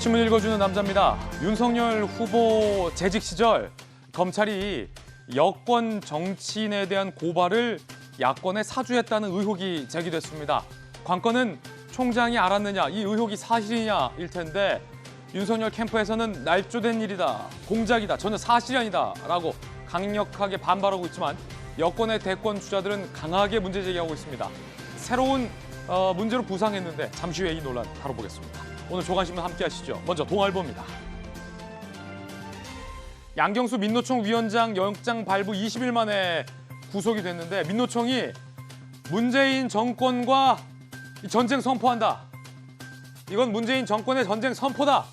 신문 읽어주는 남자입니다. 윤석열 후보 재직 시절 검찰이 여권 정치인에 대한 고발을 야권에 사주했다는 의혹이 제기됐습니다. 관건은 총장이 알았느냐, 이 의혹이 사실이냐일 텐데 윤석열 캠프에서는 날조된 일이다, 공작이다, 전혀 사실이 아니다 라고 강력하게 반발하고 있지만 여권의 대권 주자들은 강하게 문제 제기하고 있습니다. 새로운 문제로 부상했는데 잠시 후에 이 논란 다뤄보겠습니다. 오늘 조간신문 함께 하시죠. 먼저 동아일보입니다. 양경수 민노총 위원장 영장 발부 20일 만에 구속이 됐는데 민노총이 문재인 정권과 전쟁 선포한다. 이건 문재인 정권의 전쟁 선포다.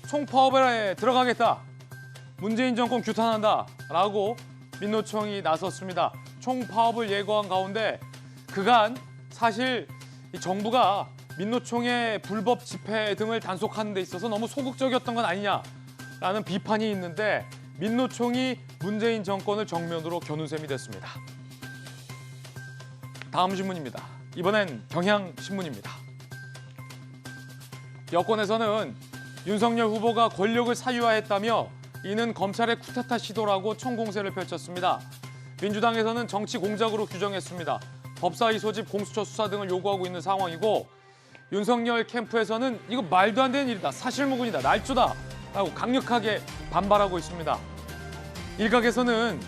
총파업에 들어가겠다. 문재인 정권 규탄한다. 라고 민노총이 나섰습니다. 총파업을 예고한 가운데 그간 사실 이 정부가 민노총의 불법 집회 등을 단속하는 데 있어서 너무 소극적이었던 건 아니냐라는 비판이 있는데 민노총이 문재인 정권을 정면으로 겨눈 셈이 됐습니다. 다음 신문입니다. 이번엔 경향신문입니다. 여권에서는 윤석열 후보가 권력을 사유화했다며 이는 검찰의 쿠데타 시도라고 총공세를 펼쳤습니다. 민주당에서는 정치 공작으로 규정했습니다. 법사위 소집, 공수처 수사 등을 요구하고 있는 상황이고 윤석열 캠프에서는 이거 말도 안 되는 일이다, 사실무근이다, 날조다 라고 강력하게 반발하고 있습니다. 일각에서는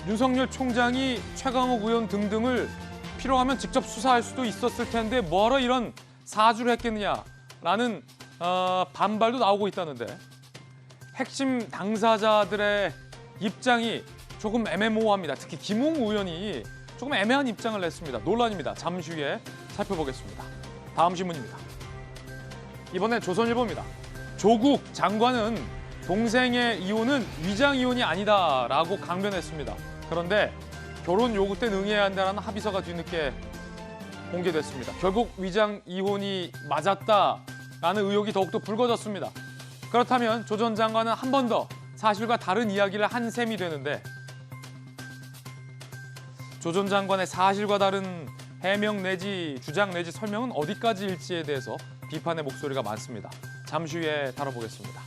윤석열 총장이 최강욱 의원 등등을 필요하면 직접 수사할 수도 있었을 텐데 뭐하러 이런 사주를 했겠느냐라는 반발도 나오고 있다는데 핵심 당사자들의 입장이 조금 애매모호합니다. 특히 김웅 의원이 조금 애매한 입장을 냈습니다. 논란입니다. 잠시 후에 살펴보겠습니다. 다음 신문입니다. 이번엔 조선일보입니다. 조국 장관은 동생의 이혼은 위장 이혼이 아니다라고 강변했습니다. 그런데 결혼 요구 때 응해야 한다는 합의서가 뒤늦게 공개됐습니다. 결국 위장 이혼이 맞았다라는 의혹이 더욱더 불거졌습니다. 그렇다면 조 전 장관은 한 번 더 사실과 다른 이야기를 한 셈이 되는데 조 전 장관의 사실과 다른 해명 내지 주장 내지 설명은 어디까지일지에 대해서 비판의 목소리가 많습니다. 잠시 후에 다뤄보겠습니다.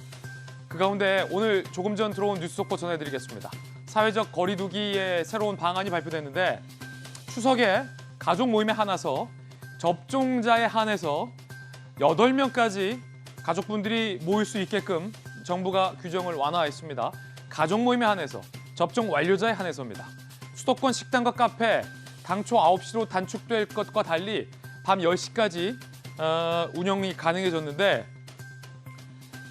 그 가운데 오늘 조금 전 들어온 뉴스 속보 전해드리겠습니다. 사회적 거리 두기의 새로운 방안이 발표됐는데 추석에 가족 모임에 한해서 접종자에 한해서 8명까지 가족분들이 모일 수 있게끔 정부가 규정을 완화했습니다. 가족 모임에 한해서, 접종 완료자에 한해서입니다. 수도권 식당과 카페, 당초 9시로 단축될 것과 달리 밤 10시까지 운영이 가능해졌는데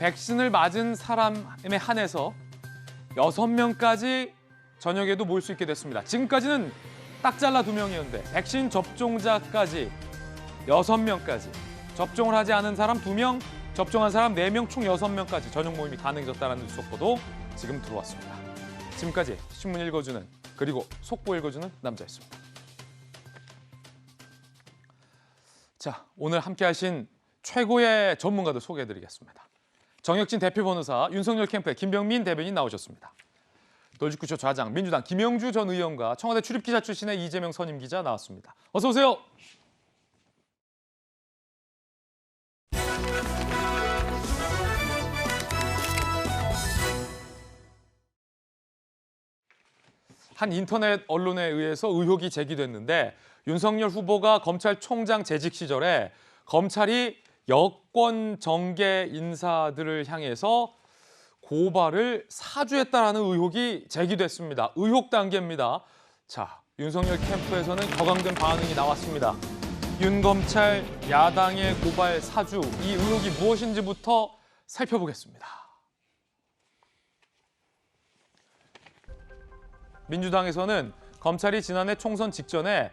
백신을 맞은 사람에 한해서 6명까지 저녁에도 모일 수 있게 됐습니다. 지금까지는 딱 잘라 2명이었는데 백신 접종자까지 6명까지, 접종을 하지 않은 사람 2명, 접종한 사람 4명, 총 6명까지 저녁 모임이 가능해졌다는 뉴스 속보도 지금 들어왔습니다. 지금까지 신문 읽어주는 그리고 속보 읽어주는 남자였습니다. 자, 오늘 함께 하신 최고의 전문가들 소개해드리겠습니다. 정혁진 대표 변호사, 윤석열 캠프의 김병민 대변인 나오셨습니다. 돌직구쇼 좌장, 민주당 김영주 전 의원과 청와대 출입기자 출신의 이재명 선임 기자 나왔습니다. 어서 오세요. 한 인터넷 언론에 의해서 의혹이 제기됐는데 윤석열 후보가 검찰총장 재직 시절에 검찰이 여권 정계 인사들을 향해서 고발을 사주했다라는 의혹이 제기됐습니다. 의혹 단계입니다. 자, 윤석열 캠프에서는 격앙된 반응이 나왔습니다. 윤 검찰 야당의 고발 사주, 이 의혹이 무엇인지부터 살펴보겠습니다. 민주당에서는 검찰이 지난해 총선 직전에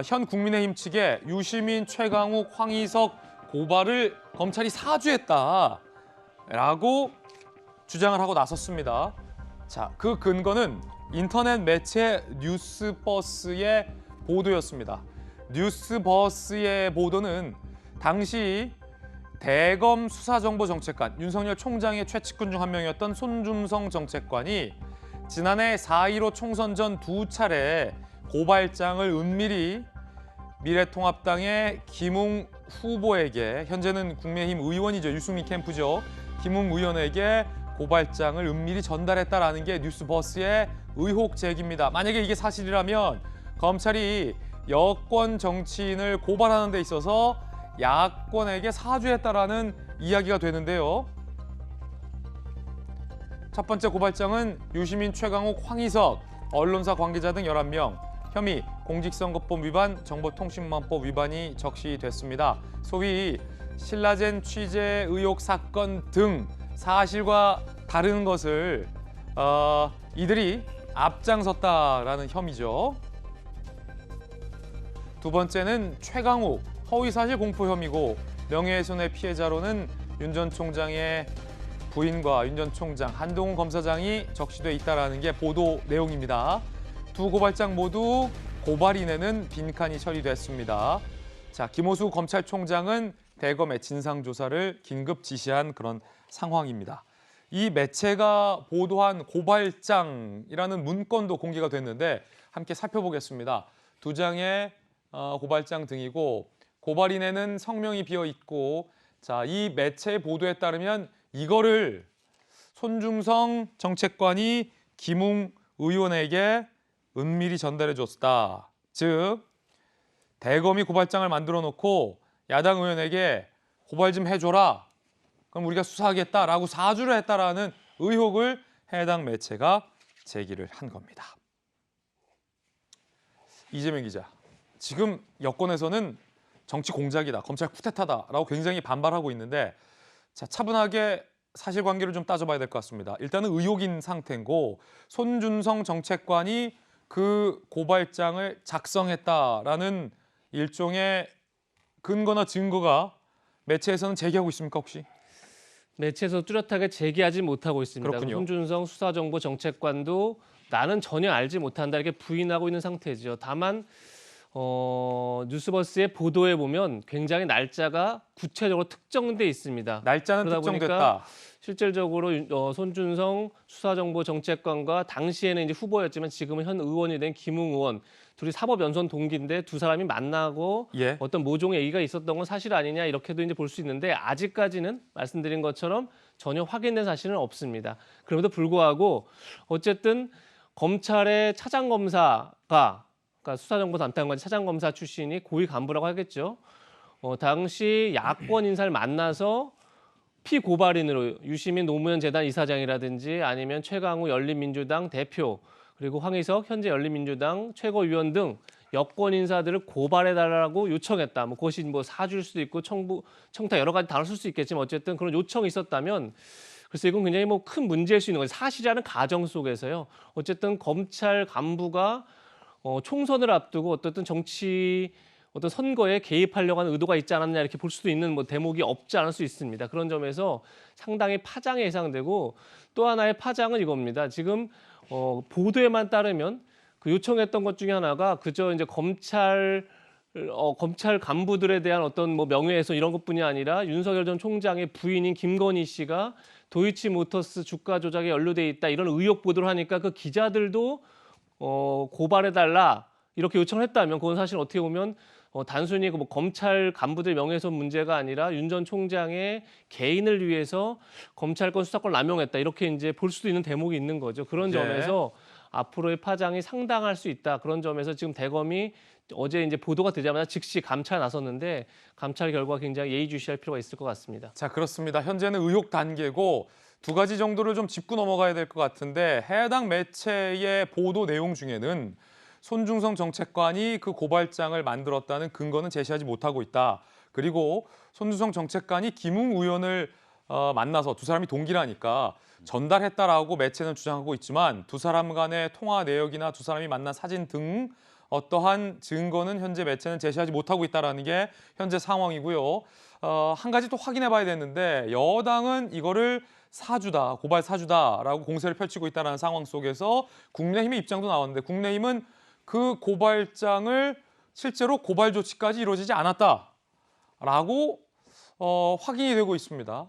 현 국민의힘 측에 유시민, 최강욱, 황희석 고발을 검찰이 사주했다라고 주장을 하고 나섰습니다. 자, 그 근거는 인터넷 매체 뉴스버스의 보도였습니다. 뉴스버스의 보도는 당시 대검 수사정보정책관, 윤석열 총장의 최측근 중 한 명이었던 손준성 정책관이 지난해 4.15 총선 전 2차례 고발장을 은밀히 미래통합당의 김웅 후보에게, 현재는 국민의힘 의원이죠. 유승민 캠프죠. 김웅 의원에게 고발장을 은밀히 전달했다라는 게 뉴스버스의 의혹 제기입니다. 만약에 이게 사실이라면 검찰이 여권 정치인을 고발하는 데 있어서 야권에게 사주했다라는 이야기가 되는데요. 첫 번째 고발장은 유시민, 최강욱, 황희석, 언론사 관계자 등 11명, 혐의 공직선거법 위반, 정보통신망법 위반이 적시됐습니다. 소위 신라젠 취재 의혹 사건 등 사실과 다른 것을 이들이 앞장섰다라는 혐의죠. 두 번째는 최강욱, 허위사실 공표 혐의고, 명예훼손의 피해자로는 윤 전 총장의 부인과 윤 전 총장, 한동훈 검사장이 적시돼 있다는 게 보도 내용입니다. 두 고발장 모두 고발인에는 빈칸이 처리됐습니다. 자, 김호수 검찰총장은 대검의 진상조사를 긴급 지시한 그런 상황입니다. 이 매체가 보도한 고발장이라는 문건도 공개가 됐는데 함께 살펴보겠습니다. 두 장의 고발장 등이고, 고발인에는 성명이 비어 있고, 자, 이 매체의 보도에 따르면 이거를 손중성 정책관이 김웅 의원에게 은밀히 전달해 줬다. 즉, 대검이 고발장을 만들어 놓고 야당 의원에게 고발 좀 해줘라. 그럼 우리가 수사하겠다라고 사주를 했다라는 의혹을 해당 매체가 제기를 한 겁니다. 이재명 기자, 지금 여권에서는 정치 공작이다, 검찰 쿠데타다라고 굉장히 반발하고 있는데, 자, 차분하게 사실관계를 좀 따져봐야 될 것 같습니다. 일단은 의혹인 상태고, 손준성 정책관이 그 고발장을 작성했다라는 일종의 근거나 증거가 매체에서는 제기하고 있습니까, 혹시? 매체에서 뚜렷하게 제기하지 못하고 있습니다. 그렇군요. 손준성 수사정보정책관도 나는 전혀 알지 못한다 이렇게 부인하고 있는 상태죠. 다만 뉴스버스의 보도에 보면 굉장히 날짜가 구체적으로 특정돼 있습니다. 날짜는 그러다 특정됐다. 보니까 실질적으로 손준성 수사정보정책관과 당시에는 이제 후보였지만 지금은 현 의원이 된 김웅 의원, 둘이 사법연수원 동기인데 두 사람이 만나고 예. 어떤 모종의 얘기가 있었던 건 사실 아니냐 이렇게도 이제 볼 수 있는데, 아직까지는 말씀드린 것처럼 전혀 확인된 사실은 없습니다. 그럼에도 불구하고 어쨌든 검찰의 차장검사가, 그러니까 수사정보담당관 차장검사 출신이 고위 간부라고 하겠죠. 당시 야권 인사를 만나서 피고발인으로 유시민 노무현 재단 이사장이라든지 아니면 최강욱 열린민주당 대표, 그리고 황희석 현재 열린민주당 최고위원 등 여권 인사들을 고발해달라고 요청했다. 그것이 사주일 수도 있고 청탁 여러 가지 단어를 쓸 수 있겠지만 어쨌든 그런 요청이 있었다면, 그래서 이건 굉장히 큰 문제일 수 있는 거예요. 사실이라는 가정 속에서요. 어쨌든 검찰 간부가 총선을 앞두고 어떤 어떤 선거에 개입하려고 하는 의도가 있지 않았냐 이렇게 볼 수도 있는 대목이 없지 않을 수 있습니다. 그런 점에서 상당히 파장이 예상되고, 또 하나의 파장은 이겁니다. 지금 보도에만 따르면 그 요청했던 것 중에 하나가 그저 이제 검찰 간부들에 대한 어떤 명예훼손 이런 것뿐이 아니라 윤석열 전 총장의 부인인 김건희 씨가 도이치모터스 주가 조작에 연루돼 있다 이런 의혹 보도를 하니까 그 기자들도 고발해달라 이렇게 요청을 했다면, 그건 사실 어떻게 보면 단순히 검찰 간부들 명예훼손 문제가 아니라 윤 전 총장의 개인을 위해서 검찰권 수사권 남용했다 이렇게 이제 볼 수도 있는 대목이 있는 거죠. 그런 점에서 앞으로의 파장이 상당할 수 있다. 그런 점에서 지금 대검이 어제 이제 보도가 되자마자 즉시 감찰에 나섰는데, 감찰 결과 굉장히 예의주시할 필요가 있을 것 같습니다. 자, 그렇습니다. 현재는 의혹 단계고 두 가지 정도를 좀 짚고 넘어가야 될 것 같은데, 해당 매체의 보도 내용 중에는 손중성 정책관이 그 고발장을 만들었다는 근거는 제시하지 못하고 있다. 그리고 손중성 정책관이 김웅 의원을 만나서, 두 사람이 동기라니까 전달했다라고 매체는 주장하고 있지만, 두 사람 간의 통화 내역이나 두 사람이 만난 사진 등 어떠한 증거는 현재 매체는 제시하지 못하고 있다는 게 현재 상황이고요. 한 가지 또 확인해 봐야 되는데, 여당은 이거를 사주다, 고발 사주다라고 공세를 펼치고 있다는 상황 속에서 국민의힘의 입장도 나왔는데, 국민의힘은 그 고발장을 실제로 고발 조치까지 이루어지지 않았다라고 확인이 되고 있습니다.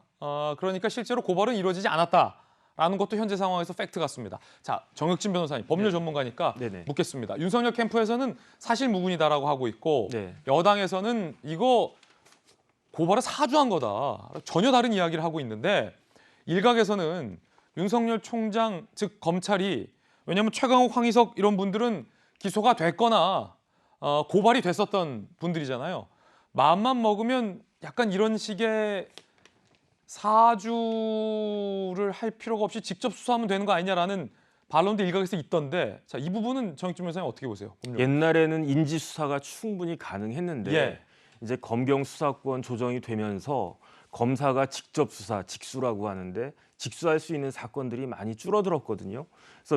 그러니까 실제로 고발은 이루어지지 않았다. 라는 것도 현재 상황에서 팩트 같습니다. 자, 정혁진 변호사님, 법률 전문가니까 네네. 묻겠습니다. 윤석열 캠프에서는 사실 무근이다라고 하고 있고 네. 여당에서는 이거 고발을 사주한 거다. 전혀 다른 이야기를 하고 있는데 일각에서는 윤석열 총장, 즉 검찰이 왜냐하면 최강욱, 황희석 이런 분들은 기소가 됐거나 고발이 됐었던 분들이잖아요. 마음만 먹으면 약간 이런 식의 사주를 할 필요가 없이 직접 수사하면 되는 거 아니냐라는 반론도 일각에서 있던데 자, 이 부분은 정익준 변호사님 어떻게 보세요? 법률. 옛날에는 인지 수사가 충분히 가능했는데 예. 이제 검경 수사권 조정이 되면서 검사가 직접 수사, 직수라고 하는데 직수할 수 있는 사건들이 많이 줄어들었거든요. 그래서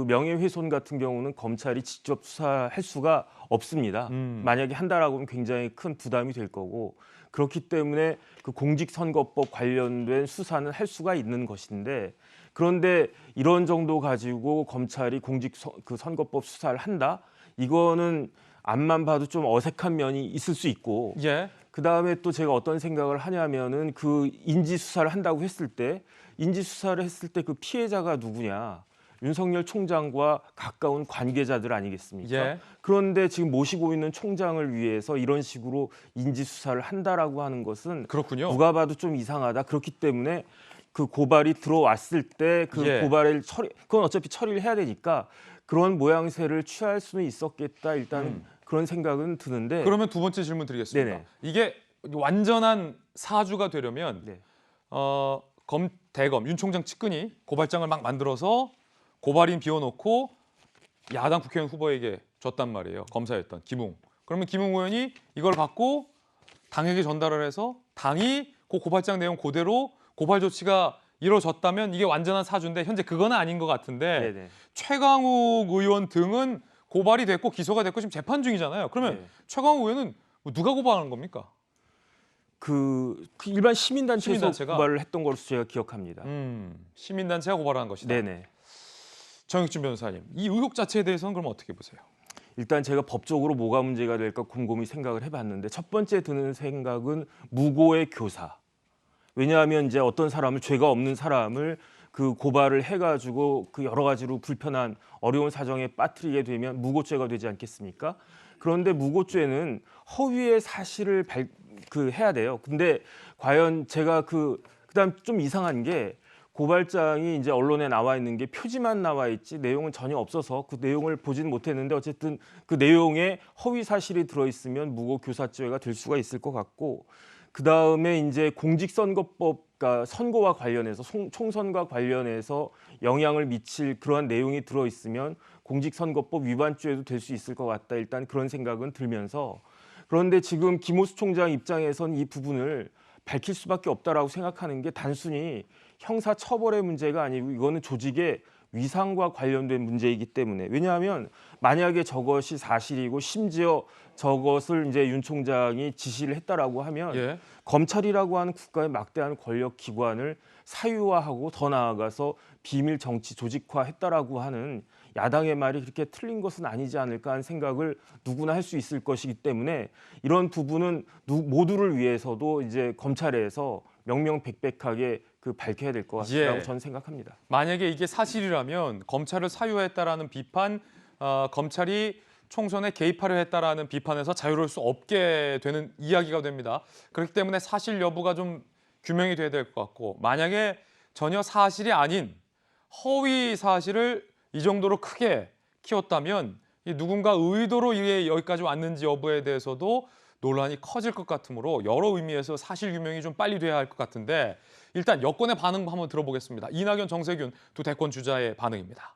명예훼손 같은 경우는 검찰이 직접 수사할 수가 없습니다. 만약에 한다라고 하면 굉장히 큰 부담이 될 거고 그렇기 때문에 그 공직선거법 관련된 수사는 할 수가 있는 것인데 그런데 이런 정도 가지고 검찰이 선거법 수사를 한다? 이거는 앞만 봐도 좀 어색한 면이 있을 수 있고 예. 그다음에 또 제가 어떤 생각을 하냐면은 그 인지 수사를 한다고 했을 때 그 피해자가 누구냐? 윤석열 총장과 가까운 관계자들 아니겠습니까? 예. 그런데 지금 모시고 있는 총장을 위해서 이런 식으로 인지 수사를 한다라고 하는 것은 그렇군요. 누가 봐도 좀 이상하다. 그렇기 때문에 그 고발이 들어왔을 때 그 예. 고발을 그건 어차피 처리를 해야 되니까 그런 모양새를 취할 수는 있었겠다. 일단 그런 생각은 드는데 그러면 두 번째 질문 드리겠습니다. 네네. 이게 완전한 사주가 되려면 네. 대검 윤 총장 측근이 고발장을 막 만들어서 고발인 비워놓고 야당 국회의원 후보에게 줬단 말이에요. 검사였던 김웅. 그러면 김웅 의원이 이걸 받고 당에게 전달을 해서 당이 그 고발장 내용 그대로 고발 조치가 이루어졌다면 이게 완전한 사주인데 현재 그건 아닌 것 같은데 네네. 최강욱 의원 등은 고발이 됐고 기소가 됐고 지금 재판 중이잖아요. 그러면 네. 최강욱 의원은 뭐 누가 고발하는 겁니까? 그 일반 시민단체에서 시민단체가? 고발을 했던 것으로 제가 기억합니다. 시민단체가 고발한 것이다. 네네. 정익준 변호사님, 이 의혹 자체에 대해서는 그럼 어떻게 보세요? 일단 제가 법적으로 뭐가 문제가 될까 곰곰이 생각을 해봤는데 첫 번째 드는 생각은 무고의 교사. 왜냐하면 이제 어떤 사람을 죄가 없는 사람을 그 고발을 해가지고 그 여러 가지로 불편한 어려운 사정에 빠뜨리게 되면 무고죄가 되지 않겠습니까? 그런데 무고죄는 허위의 사실을 해야 돼요. 근데 과연 제가 그다음 좀 이상한 게 고발장이 이제 언론에 나와 있는 게 표지만 나와 있지 내용은 전혀 없어서 그 내용을 보진 못했는데 어쨌든 그 내용에 허위 사실이 들어 있으면 무고 교사죄가 될 수가 있을 것 같고 그다음에 이제 공직선거법 그러니까 선거와 관련해서 총선과 관련해서 영향을 미칠 그러한 내용이 들어 있으면 공직선거법 위반죄도 될 수 있을 것 같다. 일단 그런 생각은 들면서 그런데 지금 김호수 총장 입장에선 이 부분을 밝힐 수밖에 없다라고 생각하는 게 단순히 형사 처벌의 문제가 아니고 이거는 조직의 위상과 관련된 문제이기 때문에 왜냐하면 만약에 저것이 사실이고 심지어 저것을 이제 윤 총장이 지시를 했다라고 하면 예. 검찰이라고 하는 국가의 막대한 권력 기관을 사유화하고 더 나아가서 비밀 정치 조직화했다라고 하는 야당의 말이 그렇게 틀린 것은 아니지 않을까 하는 생각을 누구나 할 수 있을 것이기 때문에 이런 부분은 모두를 위해서도 이제 검찰에서 명명백백하게 밝혀야 될 것 같다고 예. 저는 생각합니다. 만약에 이게 사실이라면 검찰을 사유했다라는 비판, 검찰이 총선에 개입하려 했다라는 비판에서 자유로울 수 없게 되는 이야기가 됩니다. 그렇기 때문에 사실 여부가 좀 규명이 돼야 될 것 같고 만약에 전혀 사실이 아닌 허위 사실을 이 정도로 크게 키웠다면 누군가 의도로 이게 여기까지 왔는지 여부에 대해서도 논란이 커질 것 같으므로 여러 의미에서 사실 규명이 좀 빨리 돼야 할 것 같은데 일단 여권의 반응 한번 들어보겠습니다. 이낙연, 정세균 두 대권 주자의 반응입니다.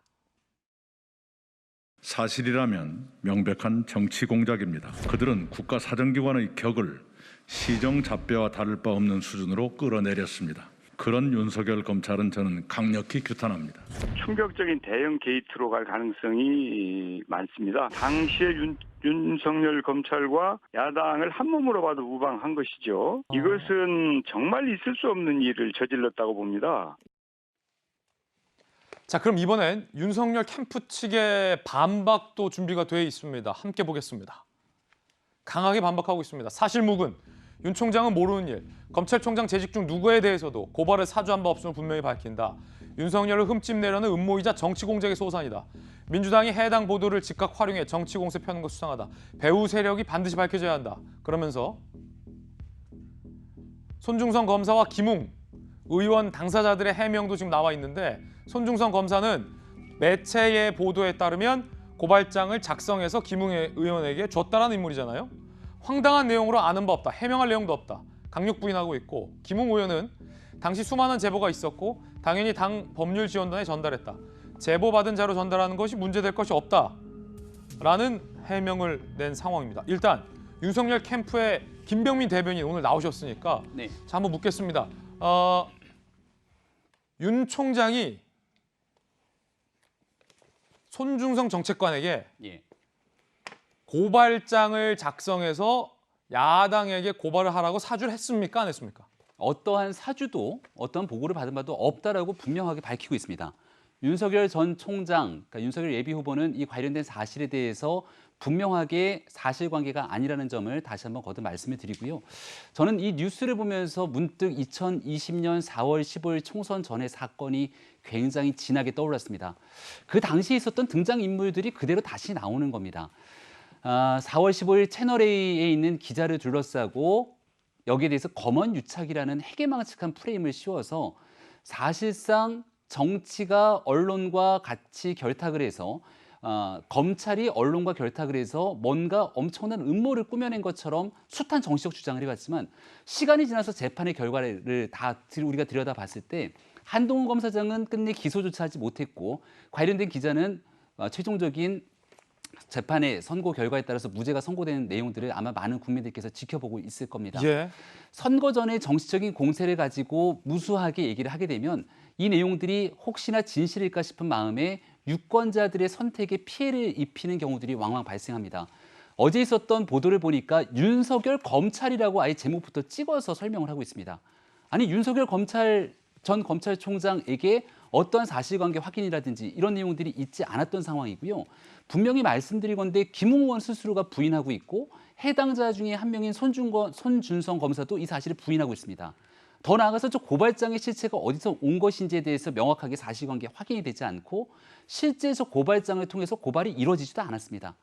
사실이라면 명백한 정치 공작입니다. 그들은 국가 사정기관의 격을 시정잡배와 다를 바 없는 수준으로 끌어내렸습니다. 그런 윤석열 검찰은 저는 강력히 규탄합니다. 충격적인 대형 게이트로 갈 가능성이 많습니다. 당시에 윤석열 검찰과 야당을 한 몸으로 봐도 무방한 것이죠. 이것은 정말 있을 수 없는 일을 저질렀다고 봅니다. 자, 그럼 이번엔 윤석열 캠프 측의 반박도 준비가 돼 있습니다. 함께 보겠습니다. 강하게 반박하고 있습니다. 사실무근, 윤 총장은 모르는 일, 검찰총장 재직 중 누구에 대해서도 고발을 사주한 바 없음을 분명히 밝힌다. 윤석열을 흠집내려는 음모이자 정치 공작의 소산이다. 민주당이 해당 보도를 즉각 활용해 정치 공세 펴는 것 수상하다. 배후 세력이 반드시 밝혀져야 한다. 그러면서 손중성 검사와 김웅 의원 당사자들의 해명도 지금 나와 있는데 손중성 검사는 매체의 보도에 따르면 고발장을 작성해서 김웅 의원에게 줬다라는 인물이잖아요. 황당한 내용으로 아는 바 없다. 해명할 내용도 없다. 강력 부인하고 있고 김웅 의원은 당시 수많은 제보가 있었고 당연히 당 법률지원단에 전달했다. 제보받은 자로 전달하는 것이 문제될 것이 없다라는 해명을 낸 상황입니다. 일단 윤석열 캠프의 김병민 대변인 오늘 나오셨으니까 네. 자 한번 묻겠습니다. 윤 총장이 손중성 정책관에게 예. 고발장을 작성해서 야당에게 고발을 하라고 사주를 했습니까? 안 했습니까? 어떠한 사주도 어떠한 보고를 받은 바도 없다라고 분명하게 밝히고 있습니다. 윤석열 전 총장, 그러니까 윤석열 예비 후보는 이 관련된 사실에 대해서 분명하게 사실관계가 아니라는 점을 다시 한번 거듭 말씀을 드리고요. 저는 이 뉴스를 보면서 문득 2020년 4월 15일 총선 전의 사건이 굉장히 진하게 떠올랐습니다. 그 당시에 있었던 등장인물들이 그대로 다시 나오는 겁니다. 4월 15일 채널A에 있는 기자를 둘러싸고 여기에 대해서 검언 유착이라는 해괴망측한 프레임을 씌워서 사실상 정치가 언론과 같이 결탁을 해서 검찰이 언론과 결탁을 해서 뭔가 엄청난 음모를 꾸며낸 것처럼 숱한 정치적 주장을 해왔지만 시간이 지나서 재판의 결과를 다 우리가 들여다봤을 때 한동훈 검사장은 끝내 기소조차 하지 못했고 관련된 기자는 최종적인 재판의 선고 결과에 따라서 무죄가 선고되는 내용들을 아마 많은 국민들께서 지켜보고 있을 겁니다. 예. 선거 전에 정치적인 공세를 가지고 무수하게 얘기를 하게 되면 이 내용들이 혹시나 진실일까 싶은 마음에 유권자들의 선택에 피해를 입히는 경우들이 왕왕 발생합니다. 어제 있었던 보도를 보니까 윤석열 검찰이라고 아예 제목부터 찍어서 설명을 하고 있습니다. 아니 윤석열 전 검찰총장에게 어떠한 사실관계 확인이라든지 이런 내용들이 있지 않았던 상황이고요. 분명히 말씀드리건대 김웅 의원 스스로가 부인하고 있고 해당자 중에 한 명인 손준성 검사도 이 사실을 부인하고 있습니다. 더 나아가서 저 고발장의 실체가 어디서 온 것인지에 대해서 명확하게 사실관계 확인이 되지 않고 실제 저 고발장을 통해서 고발이 이루어지지도 않았습니다.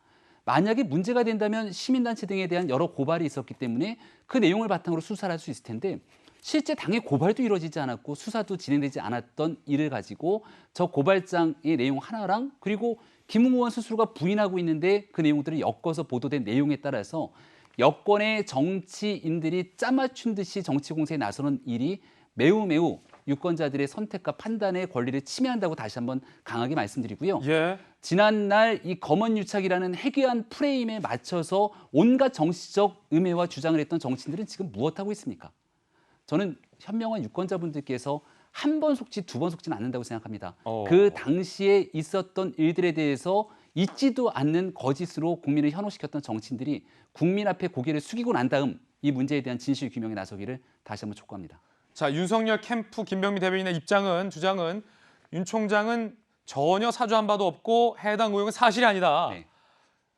만약에 문제가 된다면 시민단체 등에 대한 여러 고발이 있었기 때문에 그 내용을 바탕으로 수사를 할 수 있을 텐데 실제 당의 고발도 이루어지지 않았고 수사도 진행되지 않았던 일을 가지고 저 고발장의 내용 하나랑 그리고 김웅 의원 스스로가 부인하고 있는데 그 내용들을 엮어서 보도된 내용에 따라서 여권의 정치인들이 짜맞춘 듯이 정치 공세에 나서는 일이 매우 유권자들의 선택과 판단의 권리를 침해한다고 다시 한번 강하게 말씀드리고요. 예. 지난날 이 검언 유착이라는 해괴한 프레임에 맞춰서 온갖 정치적 음해와 주장을 했던 정치인들은 지금 무엇하고 있습니까? 저는 현명한 유권자분들께서 한 번 속지 두 번 속지는 않는다고 생각합니다. 그 당시에 있었던 일들에 대해서 있지도 않는 거짓으로 국민을 현혹시켰던 정치인들이 국민 앞에 고개를 숙이고 난 다음 이 문제에 대한 진실 규명에 나서기를 다시 한번 촉구합니다. 자, 윤석열 캠프 김병민 대변인의 주장은 윤 총장은 전혀 사주한 바도 없고 해당 의혹은 사실이 아니다. 네.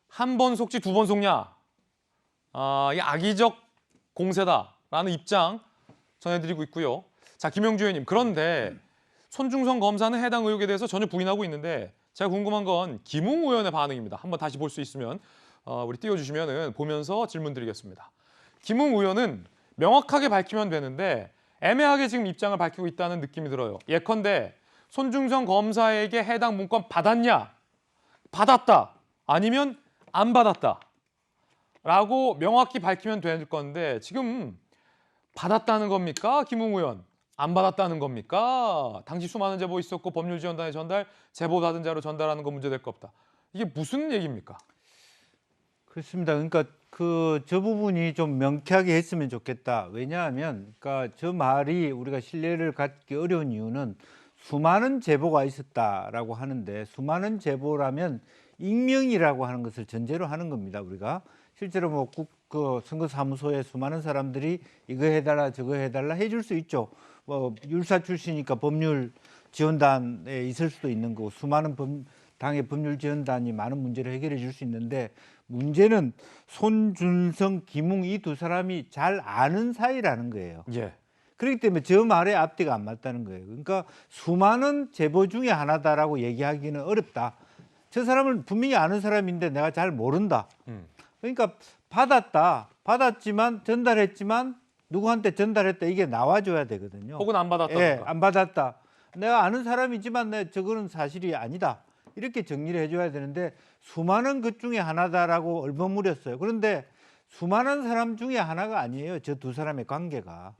한 번 속지 두 번 속냐? 이게 악의적 공세다라는 입장 전해드리고 있고요. 자, 김영주 의원님, 그런데 손중성 검사는 해당 의혹에 대해서 전혀 부인하고 있는데 제가 궁금한 건 김웅 의원의 반응입니다. 한번 다시 볼 수 있으면 우리 띄워주시면 보면서 질문 드리겠습니다. 김웅 의원은 명확하게 밝히면 되는데 애매하게 지금 입장을 밝히고 있다는 느낌이 들어요. 예컨대 손중성 검사에게 해당 문건 받았냐? 받았다. 아니면 안 받았다. 라고 명확히 밝히면 될 건데 지금 받았다는 겁니까? 김웅 의원. 안 받았다는 겁니까? 당시 수많은 제보 있었고 법률지원단에 전달, 제보받은 자로 전달하는 건 문제될 거 없다. 이게 무슨 얘기입니까? 그렇습니다. 그러니까 저 부분이 좀 명쾌하게 했으면 좋겠다. 왜냐하면 그러니까 저 말이 우리가 신뢰를 갖기 어려운 이유는 수많은 제보가 있었다라고 하는데 수많은 제보라면 익명이라고 하는 것을 전제로 하는 겁니다. 우리가 실제로 뭐 선거사무소에 수많은 사람들이 이거 해달라 저거 해달라 해줄 수 있죠. 뭐 율사 출신이니까 법률 지원단에 있을 수도 있는 거고 수많은 당의 법률 지원단이 많은 문제를 해결해 줄 수 있는데 문제는 손준성, 김웅 이 두 사람이 잘 아는 사이라는 거예요. 예. 그렇기 때문에 저 말에 앞뒤가 안 맞다는 거예요. 그러니까 수많은 제보 중에 하나다라고 얘기하기는 어렵다. 저 사람을 분명히 아는 사람인데 내가 잘 모른다. 그러니까 받았지만 전달했지만 누구한테 전달했다 이게 나와줘야 되거든요. 혹은 안 받았다. 예, 안 받았다. 내가 아는 사람이지만 저거는 사실이 아니다. 이렇게 정리를 해줘야 되는데 수많은 것 중에 하나다라고 얼버무렸어요. 그런데 수많은 사람 중에 하나가 아니에요. 저 두 사람의 관계가.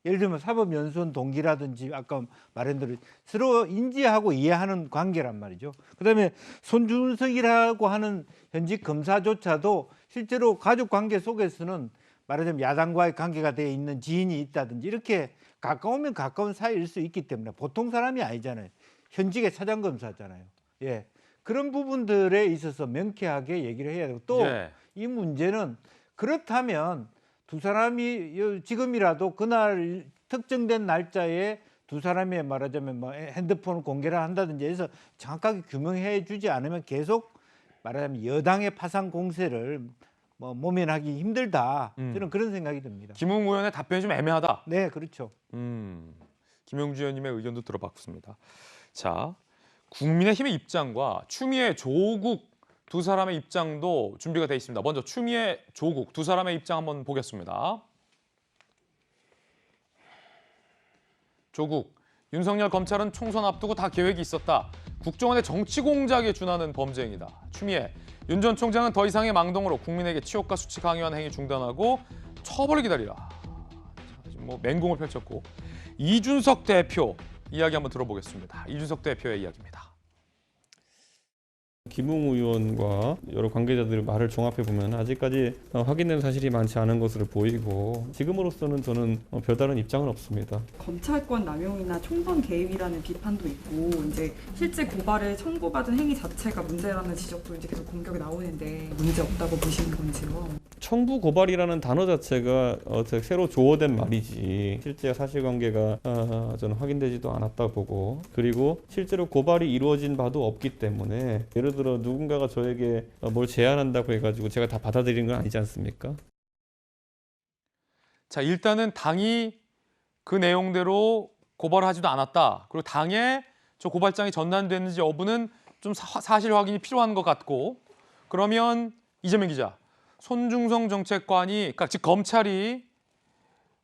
예를 들면 사법연수원 동기라든지 아까 말한 대로 서로 인지하고 이해하는 관계란 말이죠. 그다음에 손준성이라고 하는 현직 검사조차도 실제로 가족 관계 속에서는 말하자면 야당과의 관계가 되어 있는 지인이 있다든지 이렇게 가까우면 가까운 사이일 수 있기 때문에 보통 사람이 아니잖아요. 현직의 차장검사잖아요. 예. 그런 부분들에 있어서 명쾌하게 얘기를 해야 되고 또 이 문제는 그렇다면 두 사람이 지금이라도 그날 특정된 날짜에 두 사람의 말하자면 뭐 핸드폰을 공개를 한다든지 해서 정확하게 규명해 주지 않으면 계속 말하자면 여당의 파상 공세를 뭐 모면하기 힘들다. 저는 그런 생각이 듭니다. 김웅 의원의 답변이 좀 애매하다. 네, 그렇죠. 김용주 의원님의 의견도 들어봤습니다. 자, 국민의힘의 입장과 추미애, 조국 두 사람의 입장도 준비가 돼 있습니다. 먼저 추미애, 조국 두 사람의 입장 한번 보겠습니다. 조국, 윤석열 검찰은 총선 앞두고 다 계획이 있었다. 국정원의 정치 공작에 준하는 범죄 행위다. 추미애, 윤 전 총장은 더 이상의 망동으로 국민에게 치욕과 수치 강요한 행위 중단하고 처벌을 기다리라. 지금 뭐 맹공을 펼쳤고 이준석 대표 이야기 한번 들어보겠습니다. 이준석 대표의 이야기입니다. 김웅 의원과 여러 관계자들의 말을 종합해 보면 아직까지 확인된 사실이 많지 않은 것으로 보이고 지금으로서는 저는 별다른 입장은 없습니다. 검찰권 남용이나 총선 개입이라는 비판도 있고 이제 실제 고발을 청구받은 행위 자체가 문제라는 지적도 이제 계속 공격이 나오는데 문제 없다고 보시는 건지요? 청부 고발이라는 단어 자체가 새로 조어된 말이지 실제 사실관계가 저는 확인되지도 않았다 보고 그리고 실제로 고발이 이루어진 바도 없기 때문에 예를 들어 누군가가 저에게 뭘 제안한다고 해가지고 제가 다 받아들이는 건 아니지 않습니까? 자, 일단은 당이 그 내용대로 고발하지도 않았다. 그리고 당에 저 고발장이 전달됐는지 여부는 좀 사실 확인이 필요한 것 같고 그러면 이재명 기자, 손준성 정책관이 그러니까 즉 검찰이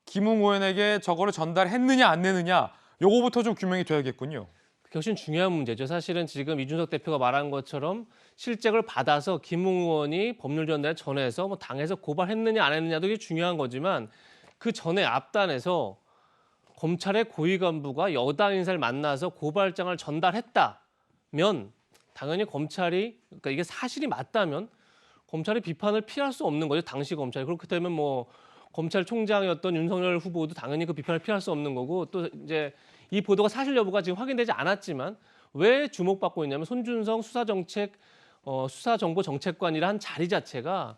김웅 의원에게 저거를 전달했느냐 안 했느냐 요거부터 좀 규명이 돼야겠군요. 그게 훨씬 중요한 문제죠. 사실은 지금 이준석 대표가 말한 것처럼 실적을 받아서 김웅 의원이 법률전단에 전해서 뭐 당에서 고발했느냐 안 했느냐도 이게 중요한 거지만 그 전에 앞단에서 검찰의 고위 간부가 여당 인사를 만나서 고발장을 전달했다면 당연히 검찰이 그러니까 이게 사실이 맞다면 검찰이 비판을 피할 수 없는 거죠. 당시 검찰이. 그렇기 때문에 뭐 검찰총장이었던 윤석열 후보도 당연히 그 비판을 피할 수 없는 거고 또 이제 이 보도가 사실 여부가 지금 확인되지 않았지만 왜 주목받고 있냐면 손준성 수사정보정책관이라는 자리 자체가